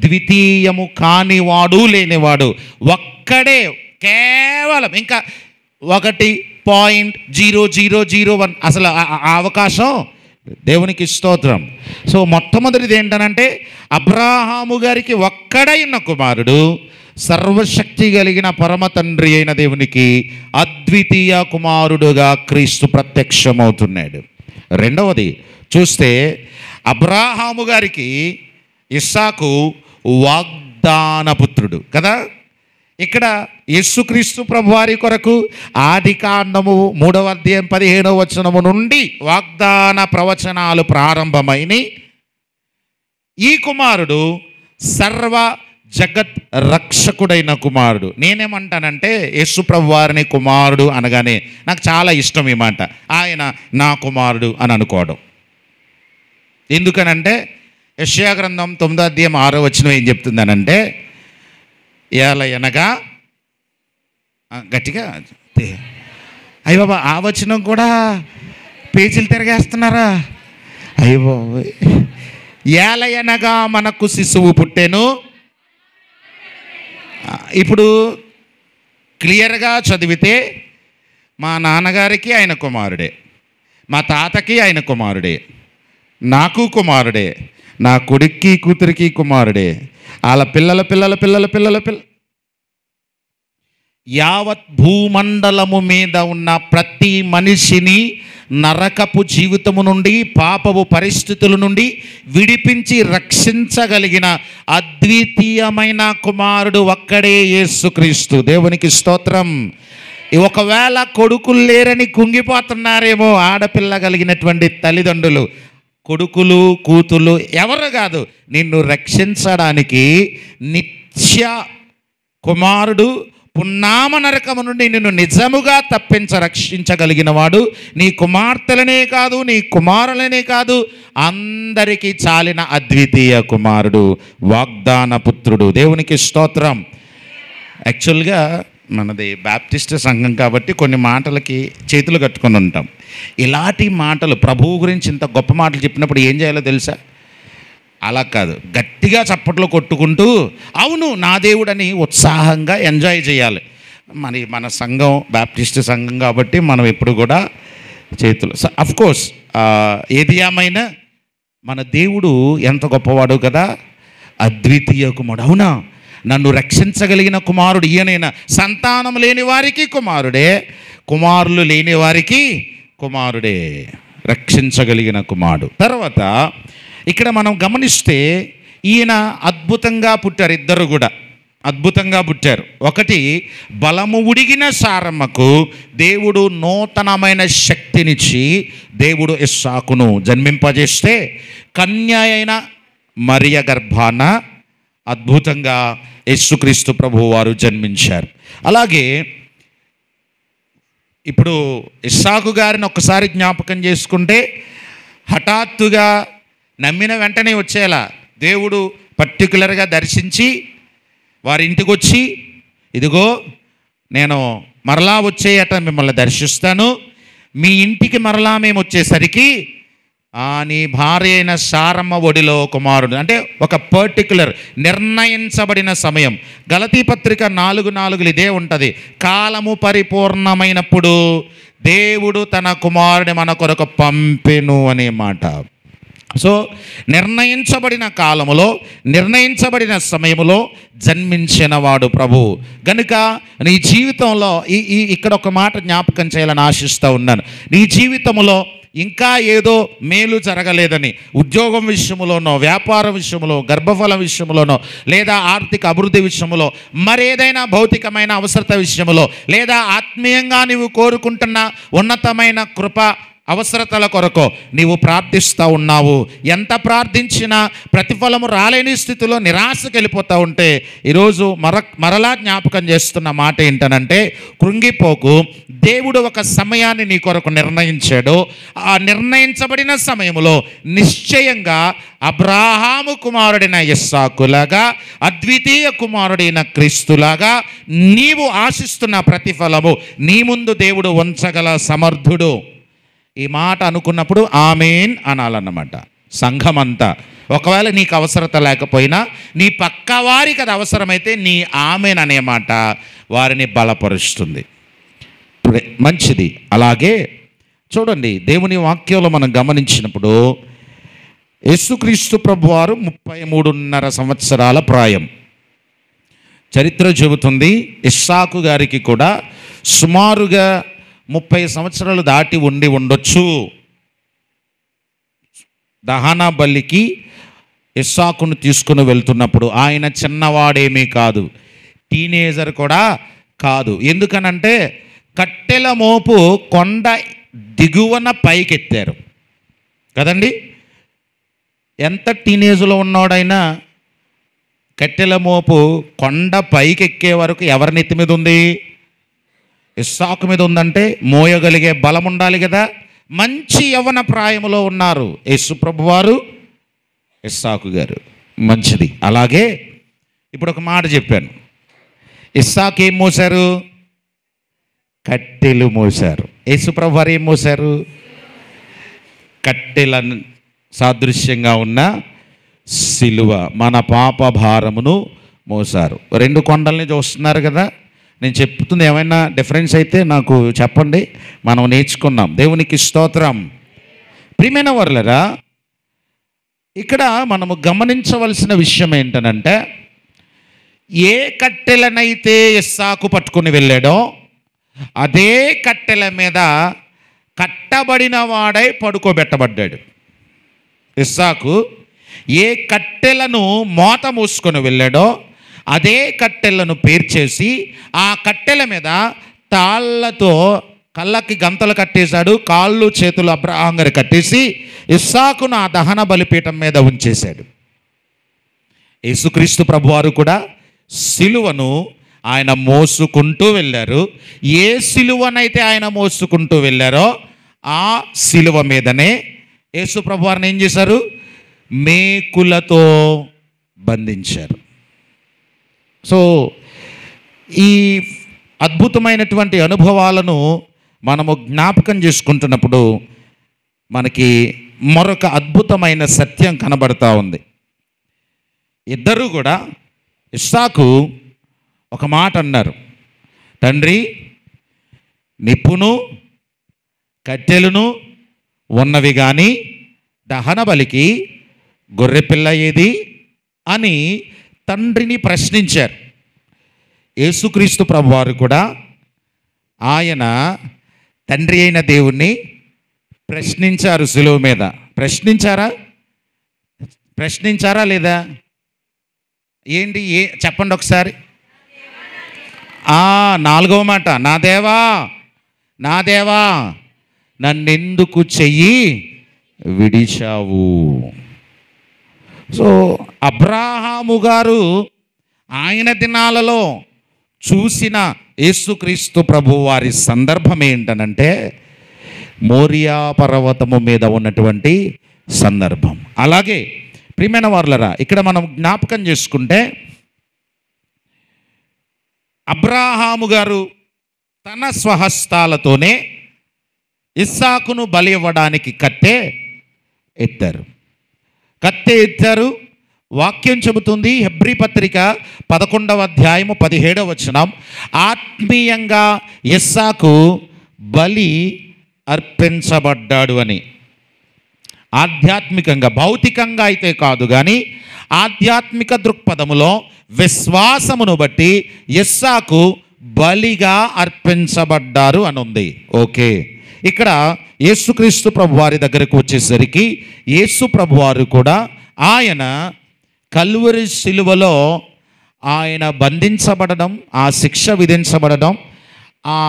ద్వితీయము కానివాడు, లేనివాడు, ఒక్కడే, కేవలం. ఇంకా 1.0001 అసలు ఆ అవకాశం. దేవునికి స్తోత్రం. సో మొట్టమొదటిది ఏంటనంటే అబ్రాహాము గారికి ఒక్కడైన కుమారుడు, సర్వశక్తి కలిగిన పరమ తండ్రి అయిన దేవునికి అద్వితీయ కుమారుడుగా క్రీస్తు ప్రత్యక్షమవుతున్నాడు. రెండవది చూస్తే అబ్రాహాము గారికి ఇస్సాకు వాగ్దానపుత్రుడు కదా. ఇక్కడ యేసుక్రీస్తు ప్రభువారి కొరకు ఆదికాండము 3వ అధ్యాయం 15వ వచనము నుండి వాగ్దాన ప్రవచనాలు ప్రారంభమైనవి. ఈ కుమారుడు సర్వ జగత్ రక్షకుడైన కుమారుడు. నేనేమంటానంటే యేసు ప్రభువారిని కుమారుడు అనగానే నాకు చాలా ఇష్టం ఈ మాట, ఆయన నా కుమారుడు అని అనుకోవడం. ఎందుకనంటే యెషయా గ్రంథం 9వ అధ్యాయం 6వ వచనం ఏం చెప్తుందనంటే, ఏలయనగా గట్టిగా అయ్య బాబా, ఆ వచనం కూడా పేజీలు తిరగేస్తున్నారా? అయ్య బాబు, ఏలయనగా మనకు శిశువు పుట్టెను. ఇప్పుడు క్లియర్గా చదివితే మా నాన్నగారికి ఆయన కుమారుడే, మా తాతకి ఆయన కుమారుడే, నాకు కుమారుడే, నా కొడుక్కి కూతురికి కుమారుడే, వాళ్ళ పిల్లల పిల్లల పిల్లల పిల్లల పిల్ల యావత్ భూమండలము మీద ఉన్న ప్రతి మనిషిని నరకపు జీవితము నుండి, పాపపు పరిస్థితుల నుండి విడిపించి రక్షించగలిగిన అద్వితీయమైన కుమారుడు ఒక్కడే యేసుక్రీస్తు. దేవునికి స్తోత్రం. ఒకవేళ కొడుకులు లేరని కుంగిపోతున్నారేమో ఆడపిల్ల కలిగినటువంటి తల్లిదండ్రులు, కొడుకులు కూతులు ఎవరు కాదు, నిన్ను రక్షించడానికి నిత్య కుమారుడు పున్నామ నరకము నుండి నిన్ను నిజముగా రక్షించగలిగిన వాడు నీ కుమార్తెలనే కాదు, నీ కుమారులనే కాదు, అందరికీ చాలిన అద్వితీయ కుమారుడు, వాగ్దాన పుత్రుడు. దేవునికి స్తోత్రం. యాక్చువల్గా మనది బాప్టిస్ట్ సంఘం కాబట్టి కొన్ని మాటలకి చేతులు కట్టుకొని ఉంటాం. ఇలాంటి మాటలు ప్రభువు గురించి ఇంత గొప్ప మాటలు చెప్పినప్పుడు ఏం చేయాలో తెలుసా? అలా కాదు, గట్టిగా చప్పట్లు కొట్టుకుంటూ అవును నా దేవుడని ఉత్సాహంగా ఎంజాయ్ చేయాలి. మరి మన సంఘం బాప్టిస్ట్ సంఘం కాబట్టి మనం ఎప్పుడు కూడా చేతులు అఫ్కోర్స్ ఏది ఏమైనా మన దేవుడు ఎంత గొప్పవాడు కదా, అద్వితీయ కుమారుడు. అవునా, నన్ను రక్షించగలిగిన కుమారుడు ఈయనైనా. సంతానం లేని వారికి కుమారుడే, కుమారులు లేని వారికి కుమారుడే, రక్షించగలిగిన కుమారుడు. తర్వాత ఇక్కడ మనం గమనిస్తే ఈయన అద్భుతంగా పుట్టారు, ఇద్దరు కూడా అద్భుతంగా పుట్టారు. ఒకటి, బలము ఉడిగిన సారమ్మకు దేవుడు నూతనమైన శక్తినిచ్చి దేవుడు ఇస్సాకును జన్మింపజేస్తే కన్య అయిన మరియ గర్భాన అద్భుతంగా యేసుక్రీస్తు ప్రభువు వారు జన్మించారు. అలాగే ఇప్పుడు ఇస్సాకు గారిని ఒక్కసారి జ్ఞాపకం చేసుకుంటే హఠాత్తుగా నమ్మిన వెంటనే వచ్చేలా దేవుడు పర్టికులర్గా దర్శించి వారి ఇంటికి వచ్చి, ఇదిగో నేను మరలా వచ్చేయట మిమ్మల్ని దర్శిస్తాను, మీ ఇంటికి మరలా మేము వచ్చేసరికి నీ భార్య అయిన సారమ్మ ఒడిలో కుమారుడు. అంటే ఒక పర్టికులర్ నిర్ణయించబడిన సమయం. గలతీ పత్రిక 4:4 ఇదే ఉంటుంది, కాలము పరిపూర్ణమైనప్పుడు దేవుడు తన కుమారుని మన కొరకు పంపెను అనే మాట. సో నిర్ణయించబడిన కాలములో, నిర్ణయించబడిన సమయములో జన్మించిన వాడు ప్రభు. కనుక నీ జీవితంలో ఇక్కడ ఒక మాట జ్ఞాపకం చేయాలని ఆశిస్తూ ఉన్నాను. నీ జీవితంలో ఇంకా ఏదో మేలు జరగలేదని, ఉద్యోగం విషయంలోనో, వ్యాపార విషయంలో, గర్భఫల విషయంలోనో, లేదా ఆర్థిక అభివృద్ధి విషయంలో, మరేదైనా భౌతికమైన అవసరత విషయంలో, లేదా ఆత్మీయంగా నీవు కోరుకుంటున్న ఉన్నతమైన కృప అవసరతల కొరకు నీవు ప్రార్థిస్తూ ఉన్నావు. ఎంత ప్రార్థించినా ప్రతిఫలము రాలేని స్థితిలో నిరాశకు వెళ్ళిపోతూ ఉంటే ఈరోజు మరలా జ్ఞాపకం చేస్తున్న మాట ఏంటనంటే, కృంగిపోకు. దేవుడు ఒక సమయాన్ని నీ కొరకు నిర్ణయించాడు. ఆ నిర్ణయించబడిన సమయంలో నిశ్చయంగా అబ్రాహాము కుమారుడైన ఇస్సాకులాగా, అద్వితీయ కుమారుడైన క్రీస్తులాగా నీవు ఆశిస్తున్న ప్రతిఫలము నీ ముందు దేవుడు ఉంచగల సమర్థుడు. ఈ మాట అనుకున్నప్పుడు ఆమేన్ అనాలన్నమాట సంఘమంతా. ఒకవేళ నీకు అవసరత లేకపోయినా నీ పక్క వారికి అది అవసరమైతే నీ ఆమేన్ అనే మాట వారిని బలపరుస్తుంది. మంచిది. అలాగే చూడండి, దేవుని వాక్యంలో మనం గమనించినప్పుడు యేసుక్రీస్తు ప్రభువారు 33.5 సంవత్సరాల ప్రాయం. చరిత్ర చెబుతుంది ఇస్సాకు గారికి కూడా సుమారుగా 30 సంవత్సరాలు దాటి ఉండొచ్చు. దహన బలికి ఇస్సాకును తీసుకుని వెళ్తున్నప్పుడు ఆయన చిన్నవాడేమీ కాదు, టీనేజర్ కూడా కాదు. ఎందుకనంటే కట్టెల మోపు కొండ దిగువన పైకెత్తారు కదండి. ఎంత టీనేజ్లో ఉన్నవాడైనా కట్టెల మోపు కొండ పైకెక్కే వరకు ఎవరి నెత్తి మీద ఉంది? ఇస్సాకు మీద ఉందంటే మోయగలిగే బలం ఉండాలి కదా. మంచి యవ్వన ప్రాయంలో ఉన్నారు యేసు ప్రభువారు, ఇస్సాకు గారు. మంచిది. అలాగే ఇప్పుడు ఒక మాట చెప్పాను, ఇస్సాకు ఏం మోశారు? కట్టెలు మోశారు. యేసు ప్రభువారు ఏం మోశారు? కట్టెల సాదృశ్యంగా ఉన్న సిలువ, మన పాప భారమును మోసారు. రెండు కొండల్ని చూస్తున్నారు కదా. నేను చెప్తుంది ఏమైనా డిఫరెన్స్ అయితే నాకు చెప్పండి, మనం నేర్చుకున్నాం. దేవునికి స్తోత్రం. ప్రియమైన వర్లరా, ఇక్కడ మనము గమనించవలసిన విషయం ఏంటనంటే, ఏ కట్టెలనైతే ఇస్సాకు పట్టుకుని వెళ్ళాడో అదే కట్టెల మీద కట్టబడిన వాడై పడుకోబెట్టబడ్డాడు. ఇస్సాకు ఏ కట్టెలను మోత మూసుకొని వెళ్ళాడో అదే కట్టెలను పేర్చేసి ఆ కట్టెల మీద తాళ్లతో కళ్ళకి గంతలు కట్టేశాడు, కాళ్ళు చేతులు అబ్రహాం గారు కట్టేసి ఇస్సాకును ఆ దహన బలిపీఠం మీద ఉంచేశాడు. యేసుక్రీస్తు ప్రభువారు కూడా సిలువను ఆయన మోసుకుంటూ వెళ్ళారు. ఏ సిలువనైతే ఆయన మోసుకుంటూ వెళ్ళారో ఆ సిలువ మీదనే యేసు ప్రభువారిని ఏం చేశారు? మేకులతో బంధించారు. సో ఈ అద్భుతమైనటువంటి అనుభవాలను మనము జ్ఞాపకం చేసుకుంటున్నప్పుడు మనకి మరొక అద్భుతమైన సత్యం కనబడతా ఉంది. ఇద్దరు కూడా, ఇస్సాకు ఒక మాట అన్నారు, తండ్రి నిప్పును కట్టెలను ఉన్నవి కానీ దహన బలికి గొర్రెపిల్ల ఏది అని తండ్రిని ప్రశ్నించారు. యేసుక్రీస్తు ప్రభువారు కూడా ఆయన తండ్రి అయిన దేవుణ్ణి ప్రశ్నించారు సిలువ మీద. ప్రశ్నించారా లేదా? ఏంటి చెప్పండి ఒకసారి. నాలుగవ మాట, నా దేవా నన్నెందుకు చెయ్యి విడిచావు? సో అబ్రాహాము గారు ఆయన దినాలలో చూసిన యేసుక్రీస్తు ప్రభు వారి సందర్భం ఏంటనంటే మోరియా పర్వతము మీద ఉన్నటువంటి సందర్భం. అలాగే ప్రియమైన వారులరా, ఇక్కడ మనం జ్ఞాపకం చేసుకుంటే అబ్రాహాము గారు తన స్వహస్తాలతోనే ఇస్సాకును బలి ఇవ్వడానికి కట్టె ఎత్తారు. వాక్యం చెబుతుంది, హెబ్రీ పత్రిక 11వ అధ్యాయము 17వ వచనం, ఆత్మీయంగా ఇస్సాకు బలి అర్పించబడ్డాడు అని. ఆధ్యాత్మికంగా, భౌతికంగా అయితే కాదు కానీ ఆధ్యాత్మిక దృక్పథములో విశ్వాసమును బట్టి ఇస్సాకు బలిగా అర్పించబడ్డారు అని ఉంది. ఓకే, ఇక్కడ యేసుక్రీస్తు ప్రభువారి దగ్గరకు వచ్చేసరికి యేసు ప్రభువారు కూడా ఆయన కల్వరి సిలువలో ఆయన బంధించబడడం, ఆ శిక్ష విధించబడడం, ఆ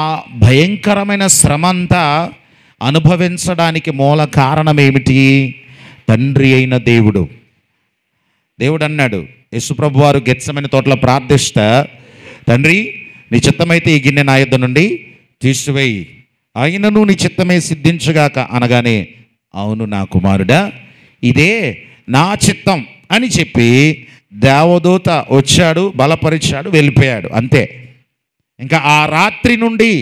భయంకరమైన శ్రమ అంతా అనుభవించడానికి మూల కారణం ఏమిటి? తండ్రి అయిన దేవుడు అన్నాడు, యేసుప్రభు వారు గెత్సెమనే తోటలో ప్రార్థిస్తా, తండ్రి నీ చిత్తమైతే ఈ గిన్నె నా యొద్ద నుండి తీసివేయి, అయినను నీ చిత్తమే సిద్ధించుగాక అనగానే, అవును నా కుమారుడా, ఇదే నా చిత్తం అని చెప్పి దేవదూత వచ్చాడు, బలపరిచాడు, వెళ్ళిపోయాడు. అంతే. ఇంకా ఆ రాత్రి నుండి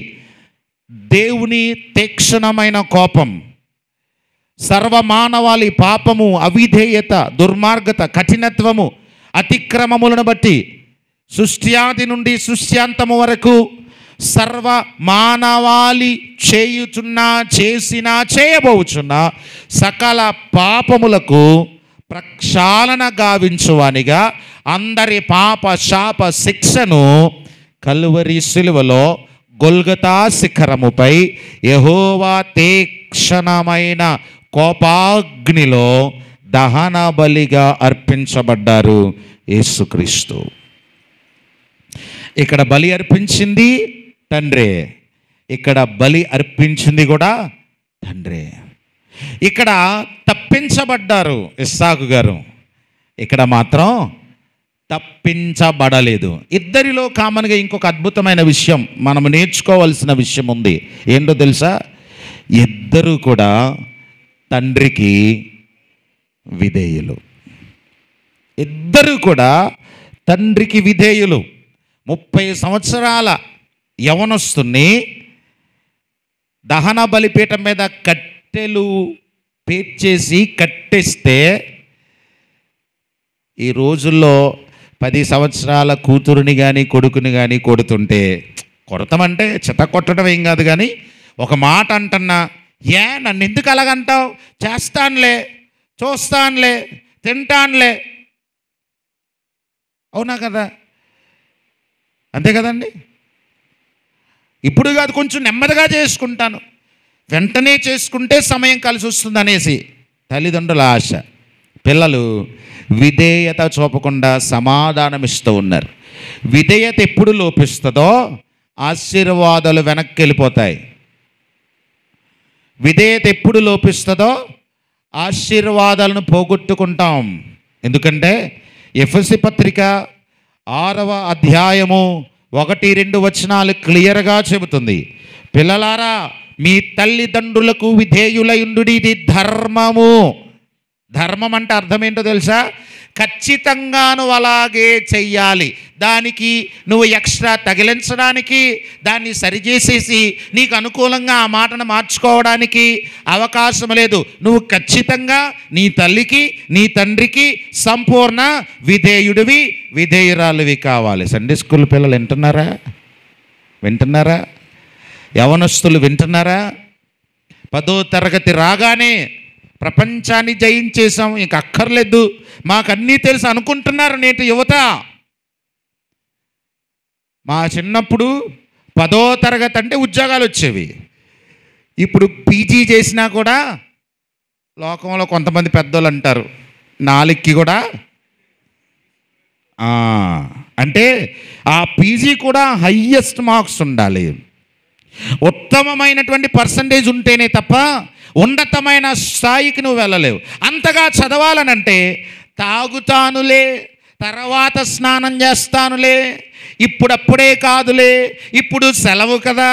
దేవుని తీక్షణమైన కోపం, సర్వమానవాళి పాపము, అవిధేయత, దుర్మార్గత, కఠినత్వము, అతిక్రమములను బట్టి సృష్ట్యాది నుండి సృష్ట్యాంతము వరకు సర్వ మానవాళి చేయబోచున్న సకల పాపములకు ప్రక్షాళన గావించువానిగా అందరి పాప శాప శిక్షను కల్వరి సిలువలో గొల్గతా శిఖరముపై యెహోవా తీక్షణమైన కోపాగ్నిలో దహన బలిగా అర్పించబడ్డారు యేసుక్రీస్తు. ఇక్కడ బలి అర్పించింది తండ్రే, ఇక్కడ బలి అర్పించింది కూడా తండ్రే. ఇక్కడ తప్పించబడ్డారు ఇస్సాకు గారు, ఇక్కడ మాత్రం తప్పించబడలేదు. ఇద్దరిలో కామన్గా ఇంకొక అద్భుతమైన విషయం మనం నేర్చుకోవాల్సిన విషయం ఉంది. ఏంటో తెలుసా? ఇద్దరు కూడా తండ్రికి విధేయులు. ఇద్దరు కూడా తండ్రికి విధేయులు. 30 సంవత్సరాల యవనస్తుని దహన బలిపీఠం మీద కట్టెలు పేర్చేసి కట్టేస్తే ఈ రోజుల్లో 10 సంవత్సరాల కూతురుని కానీ కొడుకుని కానీ కొడుతుంటే, కొడతామంటే చెత్త కొట్టడం ఏం కాదు, కానీ ఒక మాట అంటున్నా, ఏ నన్ను ఎందుకు అలాగంటావు, చేస్తానులే, చూస్తానులే, తింటానులే, అవునా కదా? అంతే కదండి. ఇప్పుడు కాదు, కొంచెం నెమ్మదిగా చేసుకుంటాను, వెంటనే చేసుకుంటే సమయం కలిసి వస్తుంది అనేసి తల్లిదండ్రుల ఆశ. పిల్లలు విధేయత చూపకుండా సమాధానం ఇస్తూ ఉన్నారు. విధేయత ఎప్పుడు లోపిస్తుందో ఆశీర్వాదాలు వెనక్కి వెళ్ళిపోతాయి. విధేయత ఎప్పుడు లోపిస్తుందో ఆశీర్వాదాలను పోగొట్టుకుంటాం. ఎందుకంటే ఎఫెసీ పత్రిక 6వ అధ్యాయము 1-2 వచనాలు క్లియర్గా చెబుతుంది. పిల్లలారా, మీ తల్లిదండ్రులకు విధేయులయుండుడి, ఇది ధర్మము. ధర్మం అంటే అర్థం ఏంటో తెలుసా? ఖచ్చితంగా నువ్వు అలాగే చెయ్యాలి. దానికి నువ్వు ఎక్స్ట్రా తగిలించడానికి, దాన్ని సరిచేసేసి నీకు అనుకూలంగా ఆ మాటను మార్చుకోవడానికి అవకాశం లేదు. నువ్వు ఖచ్చితంగా నీ తల్లికి నీ తండ్రికి సంపూర్ణ విధేయుడివి, విధేయురాలువి కావాలి. సండే స్కూల్ పిల్లలు వింటున్నారా? యవనస్తులు వింటున్నారా? 10వ తరగతి రాగానే ప్రపంచాన్ని జయించేసాం, ఇంక అక్కర్లేదు, మాకన్నీ తెలుసు అనుకుంటున్నారు నేటి యువత. మా చిన్నప్పుడు 10వ తరగతి అంటే ఉద్యోగాలు వచ్చేవి. ఇప్పుడు పీజీ చేసినా కూడా లోకంలో కొంతమంది పెద్దోళ్ళు అంటారు 4కి కూడా, అంటే ఆ పీజీ కూడా హయ్యెస్ట్ మార్క్స్ ఉండాలి, ఉత్తమమైనటువంటి పర్సంటేజ్ ఉంటేనే తప్ప ఉన్నతమైన స్థాయికి నువ్వు వెళ్ళలేవు. అంతగా చదవాలనంటే తాగుతానులే, తర్వాత స్నానం చేస్తానులే, ఇప్పుడప్పుడే కాదులే, ఇప్పుడు సెలవు కదా,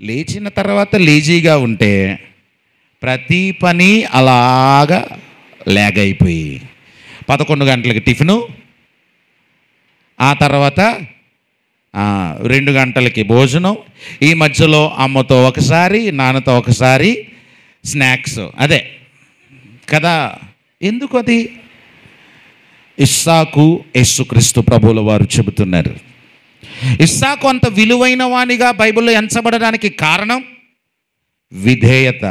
లేచిన తర్వాత లేజీగా ఉంటే ప్రతి పని అలాగా లేగైపోయి 11 గంటలకి టిఫిను, ఆ తర్వాత 2 గంటలకి భోజనం, ఈ మధ్యలో అమ్మతో ఒకసారి నాన్నతో ఒకసారి స్నాక్స్, అదే కదా. ఎందుకు అది? ఇస్సాకు యేసుక్రీస్తు ప్రభువుల వారు చెబుతున్నారు. ఇస్సాకు అంత విలువైన వానిగా బైబిల్లో ఎంచబడడానికి కారణం విధేయత.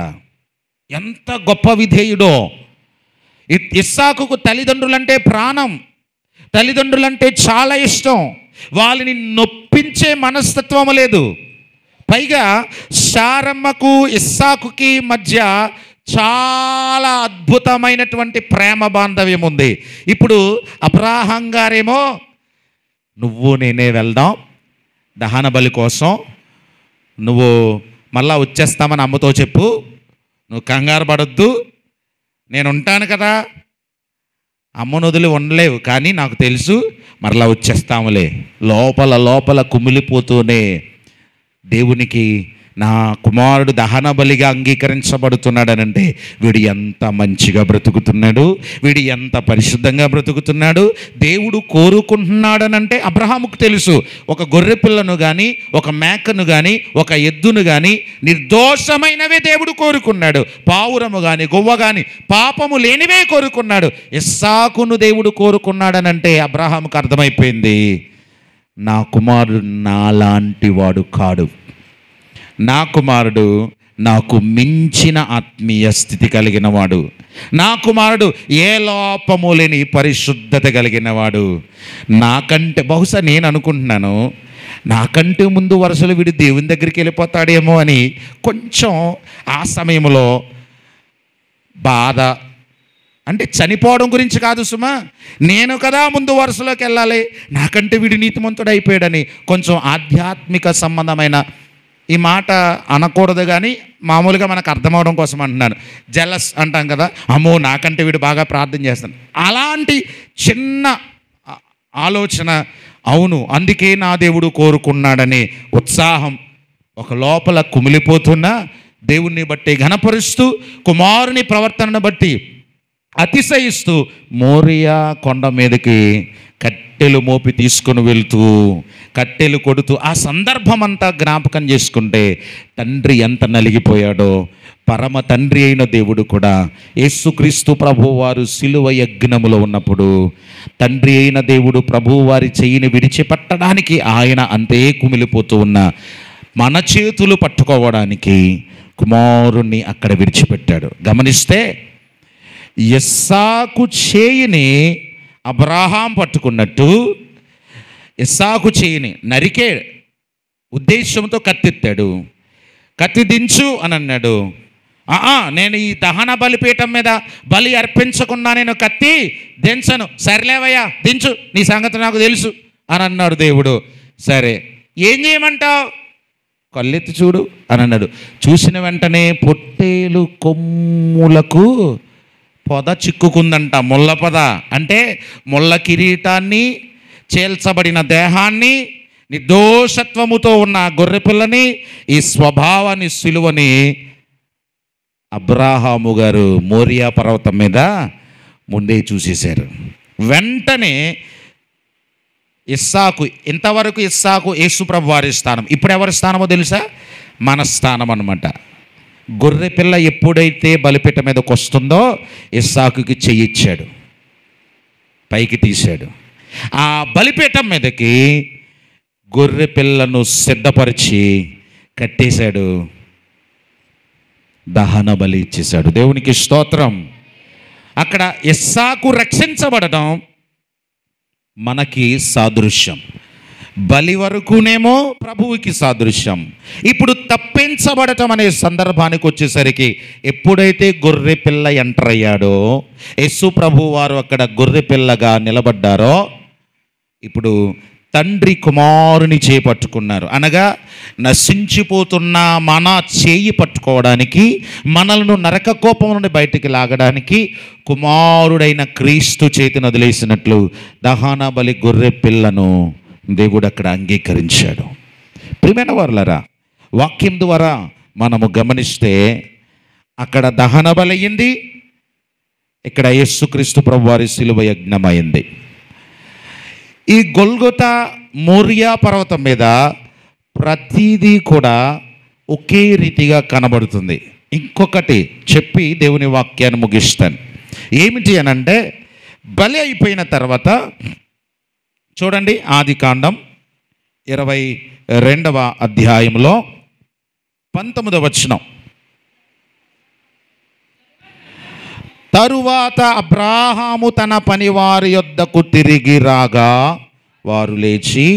ఎంత గొప్ప విధేయుడో! ఇస్సాకుకు తల్లిదండ్రులంటే ప్రాణం, తల్లిదండ్రులంటే చాలా ఇష్టం. వాళ్ళని నొప్పించే మనస్తత్వం లేదు. పైగా శారమ్మకు ఇస్సాకుకి మధ్య చాలా అద్భుతమైనటువంటి ప్రేమ బాంధవ్యం ఉంది. ఇప్పుడు అబ్రాహాం గారేమో నువ్వు నేనే వెళ్దాం దహన బలి కోసం, నువ్వు మళ్ళా వచ్చేస్తామని అమ్మతో చెప్పు, నువ్వు కంగారు పడొద్దు, నేను ఉంటాను కదా, అమ్మను వదిలి ఉండలేవు, కానీ నాకు తెలుసు మరలా వచ్చేస్తాములే. లోపల కుమిలిపోతూనే దేవునికి నా కుమారుడు దహన బలిగా అంగీకరించబడుతున్నాడనంటే వీడు ఎంత మంచిగా బ్రతుకుతున్నాడు, వీడు ఎంత పరిశుద్ధంగా బ్రతుకుతున్నాడు, దేవుడు కోరుకుంటున్నాడనంటే అబ్రహాముకు తెలుసు. ఒక గొర్రె పిల్లను కానీ, ఒక మేకను కానీ, ఒక ఎద్దును కానీ నిర్దోషమైనవే దేవుడు కోరుకున్నాడు. పావురము కానీ, గొవ్వ కానీ పాపము లేనివే కోరుకున్నాడు. ఇస్సాకును దేవుడు కోరుకున్నాడనంటే అబ్రహాముకు అర్థమైపోయింది, నా కుమారుడు నాలాంటి వాడు కాడు, నా కుమారుడు నాకు మించిన ఆత్మీయ స్థితి కలిగిన వాడు, నా కుమారుడు ఏ లోపము లేని పరిశుద్ధత కలిగిన వాడు. నాకంటే బహుశా నేను అనుకుంటున్నాను, నాకంటే ముందు వరుసలో వీడు దేవుని దగ్గరికి వెళ్ళిపోతాడేమో అని కొంచెం ఆ సమయంలో బాధ. అంటే చనిపోవడం గురించి కాదు సుమా, నేను కదా ముందు వరుసలోకి వెళ్ళాలి, నాకంటే వీడు నీతిమంతుడు అయిపోయాడని కొంచెం ఆధ్యాత్మిక సంబంధమైన ఈ మాట అనకూడదు, కానీ మామూలుగా మనకు అర్థమవడం కోసం అంటున్నాను. జెలస్ అంటాం కదా, అమ్మో నాకంటే వీడు బాగా ప్రార్థన చేస్తాను, అలాంటి చిన్న ఆలోచన. అవును, అందుకే నా దేవుడు కోరుకున్నాడనే ఉత్సాహం ఒక లోపల కుమిలిపోతున్నా దేవుణ్ణి బట్టి ఘనపరుస్తూ, కుమారుని ప్రవర్తనను బట్టి అతిశయిస్తూ మోరియా కొండ మీదకి కట్టెలు మోపి తీసుకుని వెళ్తూ, కట్టెలు కొడుతూ ఆ సందర్భం అంతా జ్ఞాపకం చేసుకుంటే తండ్రి ఎంత నలిగిపోయాడో. పరమ తండ్రి అయిన దేవుడు కూడా యేసుక్రీస్తు ప్రభువారు శిలువ యజ్ఞములో ఉన్నప్పుడు తండ్రి అయిన దేవుడు ప్రభువారి చెయ్యిని విడిచిపెట్టడానికి ఆయన అంతే కుమిలిపోతూ ఉన్న మన చేతులు పట్టుకోవడానికి కుమారుణ్ణి అక్కడ విడిచిపెట్టాడు. గమనిస్తే ఇస్సాకు చేయిని అబ్రాహాం పట్టుకున్నట్టు ఇస్సాకు చేయిని నరికే ఉద్దేశంతో కత్తెత్తాడు. కత్తి దించు అని అన్నాడు. నేను ఈ దహన బలిపీఠం మీద బలి అర్పించకుండా నేను కత్తి దించను. సర్లేవయ్యా దించు, నీ సంగతి నాకు తెలుసు అని అన్నాడు దేవుడు. సరే ఏం చేయమంటావు? కళ్ళెత్తి చూడు అని అన్నాడు. చూసిన వెంటనే పొట్టేలు కొమ్ములకు పొద చిక్కుకుందంట. ముళ్ళ పొద అంటే ముళ్ళ కిరీటాన్ని, చేల్చబడిన దేహాన్ని, నిర్దోషత్వముతో ఉన్న గొర్రెపిల్లని, ఈ స్వభావాన్ని, సిలువని అబ్రాహాము గారు మోరియా పర్వతం మీద ముందే చూసేశారు. వెంటనే ఇస్సాకు, ఇంతవరకు ఇస్సాకు యేసుప్రభు వారి స్థానం, ఇప్పుడు ఎవరి స్థానమో తెలుసా? మన స్థానం అన్నమాట. గొర్రె పిల్ల ఎప్పుడైతే బలిపీఠం మీదకి వస్తుందో ఇస్సాకుకి చెయ్యిచ్చాడు, పైకి తీశాడు. ఆ బలిపీఠం మీదకి గొర్రె పిల్లను సిద్ధపరిచి కట్టేశాడు, దహన బలి ఇచ్చేశాడు. దేవునికి స్తోత్రం. అక్కడ ఇస్సాకు రక్షించబడడం మనకి సాదృశ్యం, బలి వరకునేమో ప్రభువుకి సాదృశ్యం. ఇప్పుడు తప్పించబడటం అనే సందర్భానికి వచ్చేసరికి ఎప్పుడైతే గొర్రె పిల్ల ఎంటర్ అయ్యాడో, యేసు ప్రభు వారు అక్కడ గొర్రె పిల్లగా నిలబడ్డారో, ఇప్పుడు తండ్రి కుమారుని చేపట్టుకున్నారు. అనగా నశించిపోతున్న మన చేయి పట్టుకోవడానికి, మనలను నరక కోపం నుండి బయటికి లాగడానికి కుమారుడైన క్రీస్తు చేతిని వదిలేసినట్లు దహన బలి గొర్రె పిల్లను దేవుడు అక్కడ అంగీకరించాడు. ప్రియమైన వారులారా, వాక్యం ద్వారా మనము గమనిస్తే అక్కడ దహన బలి అయింది, ఇక్కడ యేసుక్రీస్తు ప్రభు వారి శిలువ యజ్ఞమైంది. ఈ గొల్గొతా మోరియా పర్వతం మీద ప్రతిదీ కూడా ఒకే రీతిగా కనబడుతుంది. ఇంకొకటి చెప్పి దేవుని వాక్యాన్ని ముగిస్తాను. ఏమిటి అనంటే, బలి అయిపోయిన తర్వాత చూడండి, ఆదికాండం 22వ అధ్యాయంలో 19వ వచనం. తరువాత అబ్రాహాము తన పనివారి యొద్దకు తిరిగి రాగా వారు లేచి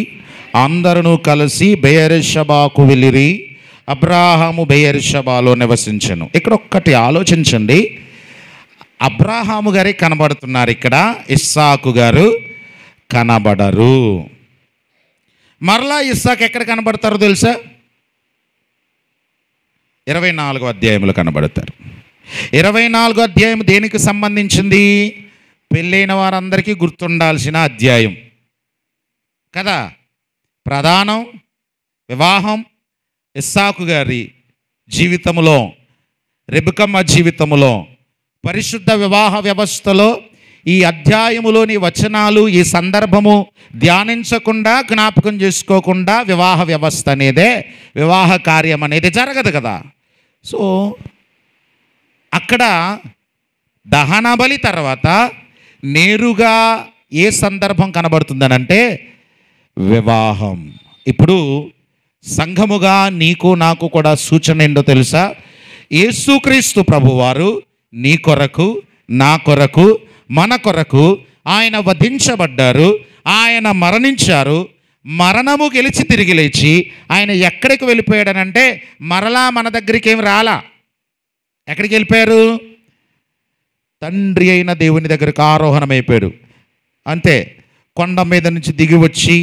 అందరూ కలిసి బెయేర్షెబాకు వెళ్ళిరి. అబ్రాహాము బెయేర్షెబాలో నివసించెను. ఇక్కడ ఒక్కటి ఆలోచించండి, అబ్రాహాము గారే కనబడుతున్నారు, ఇక్కడ ఇస్సాకు గారు కనబడరు. మరలా ఇస్సాకు ఎక్కడ కనబడతారో తెలుసా? 24వ అధ్యాయంలో కనబడతారు. 24వ అధ్యాయం దేనికి సంబంధించింది? పెళ్ళైన వారందరికీ గుర్తుండాల్సిన అధ్యాయం కదా. ప్రధానం వివాహం ఇస్సాకు గారి జీవితంలో, రెబెకమ్మ జీవితంలో, పరిశుద్ధ వివాహ వ్యవస్థలో ఈ అధ్యాయములోని వచనాలు, ఈ సందర్భము ధ్యానించకుండా, జ్ఞాపకం చేసుకోకుండా వివాహ వ్యవస్థ అనేదే, వివాహ కార్యం అనేది జరగదు కదా. సో అక్కడ దహన బలి తర్వాత నేరుగా ఏ సందర్భం కనబడుతుందనంటే వివాహం. ఇప్పుడు సంఘముగా నీకు నాకు కూడా సూచన ఏంటో తెలుసా? యేసుక్రీస్తు ప్రభువారు నీ కొరకు, నా కొరకు, మన కొరకు ఆయన వధించబడ్డారు, ఆయన మరణించారు, మరణము గెలిచి తిరిగి లేచి ఆయన ఎక్కడికి వెళ్ళిపోయాడనంటే మరలా మన దగ్గరికి ఏమి రాలా. ఎక్కడికి వెళ్ళిపోయారు? తండ్రి అయిన దేవుని దగ్గరకు ఆరోహణమైపోయాడు. అంతే, కొండ మీద నుంచి దిగి వచ్చి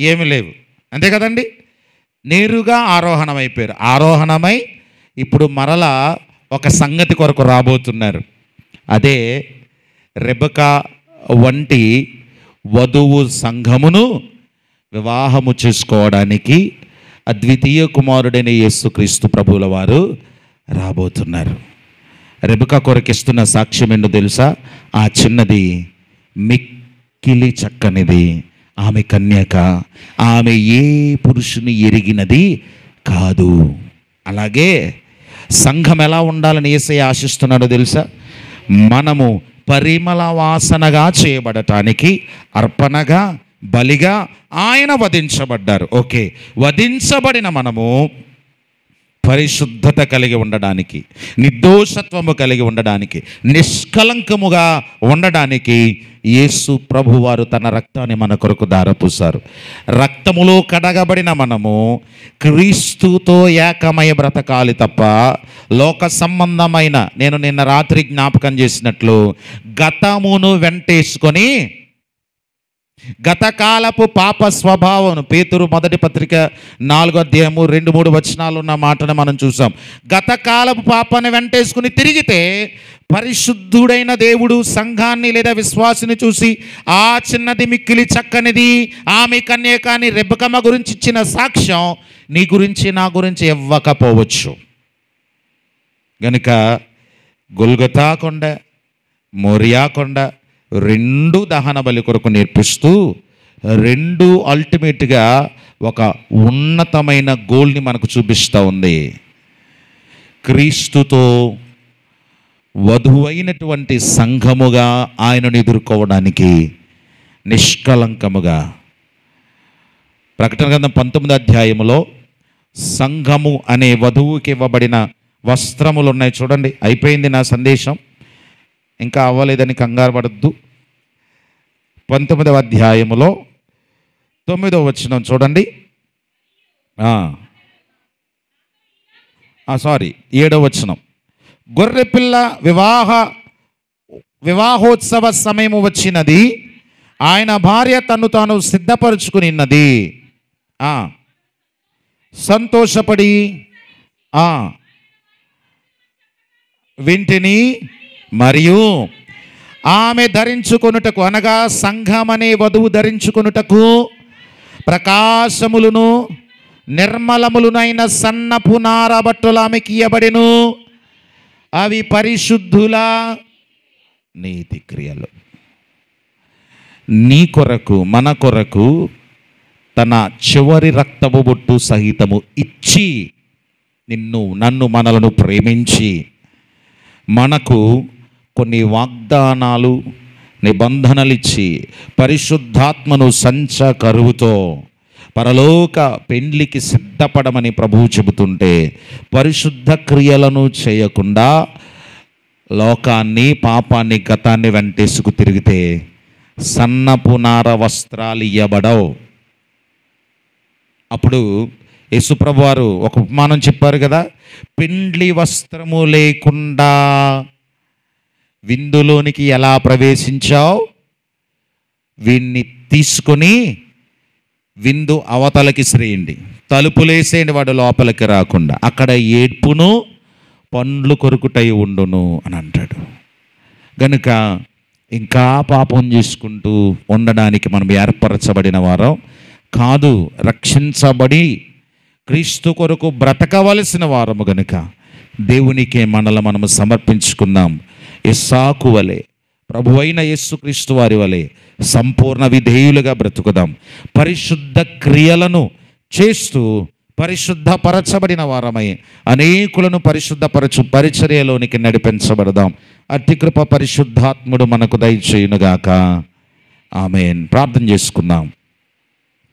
ఏమీ లేవు, అంతే కదండి. నేరుగా ఆరోహణమైపోయారు. ఆరోహణమై ఇప్పుడు మరలా ఒక సంగతి కొరకు రాబోతున్నారు. అదే రెబెకా వంటి వధువు సంఘమును వివాహము చేసుకోవడానికి అద్వితీయ కుమారుడైన యేసుక్రీస్తు ప్రభువుల వారు రాబోతున్నారు. రెబెకా కొరకిస్తున్న సాక్ష్యం ఏంటో తెలుసా? ఆ చిన్నది మిక్కిలి చక్కనిది, ఆమె కన్యక, ఆమె ఏ పురుషుని ఎరిగినది కాదు. అలాగే సంఘం ఎలా ఉండాలని యేసయ్య ఆశిస్తున్నాడో తెలుసా? మనము పరిమళ వాసనగా చేయబడటానికి అర్పణగా, బలిగా ఆయన వధించబడ్డారు. ఓకే, వధించబడిన మనము పరిశుద్ధత కలిగి ఉండడానికి, నిర్దోషత్వము కలిగి ఉండడానికి, నిష్కలంకముగా ఉండడానికి యేసు ప్రభువారు తన రక్తాన్ని మన కొరకు ధారపోశారు. రక్తములో కడగబడిన మనము క్రీస్తుతో ఏకమై బ్రతకాలి తప్ప లోక సంబంధమైన, నేను నిన్న రాత్రి జ్ఞాపకం చేసినట్లు, గతమును వెంటేసుకొని గతకాలపు పాప స్వభావం, పేతురు మొదటి పత్రిక 4వ అధ్యాయము 2-3 వచనాలు ఉన్న మాటను మనం చూసాం. గతకాలపు పాపాన్ని వెంటేసుకుని తిరిగితే పరిశుద్ధుడైన దేవుడు సంఘాన్ని లేదా విశ్వాసిని చూసి ఆ చిన్నది మిక్కిలి చక్కనిది, ఆమె కన్యకాని రెబెకమ్మ గురించి ఇచ్చిన సాక్ష్యం నీ గురించి నా గురించి ఇవ్వకపోవచ్చు. గనుక గొల్గొతా కొండ, మోరియా కొండ రెండు దహన బలి కొరకు నేర్పిస్తూ, రెండు అల్టిమేట్గా ఒక ఉన్నతమైన గోల్ని మనకు చూపిస్తూ ఉంది. క్రీస్తుతో వధువైనటువంటి సంఘముగా ఆయనను ఎదుర్కోవడానికి నిష్కలంకముగా. ప్రకటన గ్రంథం 19వ అధ్యాయములో సంఘము అనే వధువుకి ఇవ్వబడిన వస్త్రములు ఉన్నాయి చూడండి. అయిపోయింది నా సందేశం, ఇంకా అవ్వలేదని కంగారు పడద్దు. 19వ అధ్యాయములో 9వ వచనం చూడండి. 7వ వచనం. గొర్రెపిల్ల వివాహోత్సవ సమయము వచ్చినది, ఆయన భార్య తను తాను సిద్ధపరుచుకునిన్నది. సంతోషపడి వింటిని మరియు ఆమె ధరించుకొనుటకు, అనగా సంఘమనే వధువు ధరించుకొనుటకు ప్రకాశములను నిర్మలములునైన సన్నపు నార బట్టలు ఆమెకి ఇయ్యబడెను. అవి పరిశుద్ధుల నీతి క్రియలు. నీ కొరకు, మన కొరకు తన చివరి రక్తము బొట్టు సహితము ఇచ్చి, నన్ను మనలను ప్రేమించి మనకు కొన్ని వాగ్దానాలు, నిబంధనలు ఇచ్చి పరిశుద్ధాత్మను సంచ కరువుతో పరలోక పెండ్లికి సిద్ధపడమని ప్రభువు చెబుతుంటే, పరిశుద్ధ క్రియలను చేయకుండా లోకాన్ని, పాపాన్ని, గతాన్ని వెంటేసుకు తిరిగితే సన్నపునార వస్త్రాలు ఇయ్యబడవు. అప్పుడు యేసుప్రభు వారు ఒక ఉపమానం చెప్పారు కదా, పెండ్లి వస్త్రము లేకుండా విందులోనికి ఎలా ప్రవేశించావు? వీన్ని తీసుకొని విందు అవతలకి శ్రేయండి, తలుపులేసేయండి, వాడు లోపలికి రాకుండా, అక్కడ ఏడ్పును పండ్లు కొరుకుటై ఉండును అని అంటాడు. గనుక ఇంకా పాపం చేసుకుంటూ ఉండడానికి మనం ఏర్పరచబడిన వారం కాదు, రక్షించబడి క్రీస్తు కొరకు బ్రతకవలసిన వారము. గనుక దేవునికే మనము సమర్పించుకుందాం. ఇస్సాకు వలె, ప్రభువైన యేసుక్రీస్తు వారి వలె సంపూర్ణ విధేయులుగా బ్రతుకుదాం. పరిశుద్ధ క్రియలను చేస్తూ పరిశుద్ధపరచబడిన వారమై అనేకులను పరిశుద్ధపరచు పరిచర్యలోనికి నడిపించబడదాం. అట్టి కృప పరిశుద్ధాత్ముడు మనకు దయచేయునుగాక. ఆమేన్. ప్రార్థన చేసుకుందాం,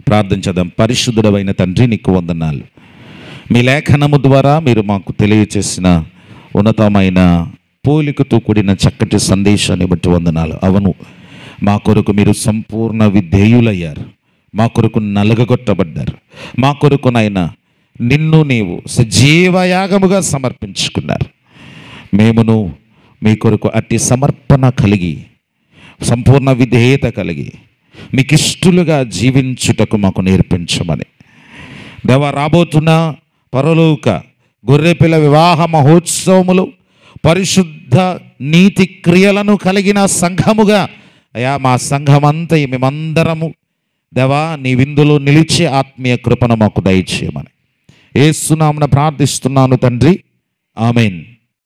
ప్రార్థించదాం. పరిశుద్ధుడైన తండ్రి, నీకు వందనాలు. మీ లేఖనము ద్వారా మీరు మాకు తెలియచేసిన ఉన్నతమైన పోలికతో కూడిన చక్కటి సందేశాన్ని బట్టి వందనాలు. అవును, మా కొరకు మీరు సంపూర్ణ విధేయులయ్యారు, మా కొరకు నలగగొట్టబడ్డారు, మా కొరకునైనా నిన్ను నీవు సజీవయాగముగా సమర్పించుకున్నారు. మేమును మీ కొరకు అట్టి సమర్పణ కలిగి, సంపూర్ణ విధేయత కలిగి, మీకు ఇష్టలుగా జీవించుటకు మాకు నేర్పించమని. దేవా, రాబోతున్న పరలోక గొర్రెపిల్ల వివాహ మహోత్సవములు పరిశుద్ధ నీతి క్రియలను కలిగిన సంఘముగా అయా మా సంఘమంతా మేమందరము దేవా నీ విందులో నిలిచే ఆత్మీయ కృపను మాకు దయచేయమని యేసు నామమున ప్రార్థిస్తున్నాను తండ్రి. ఆమేన్.